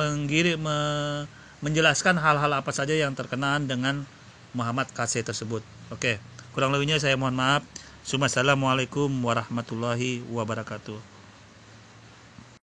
menjelaskan hal-hal apa saja yang terkenaan dengan Muhammad KC tersebut. Oke, kurang lebihnya saya mohon maaf. Assalamualaikum warahmatullahi wabarakatuh.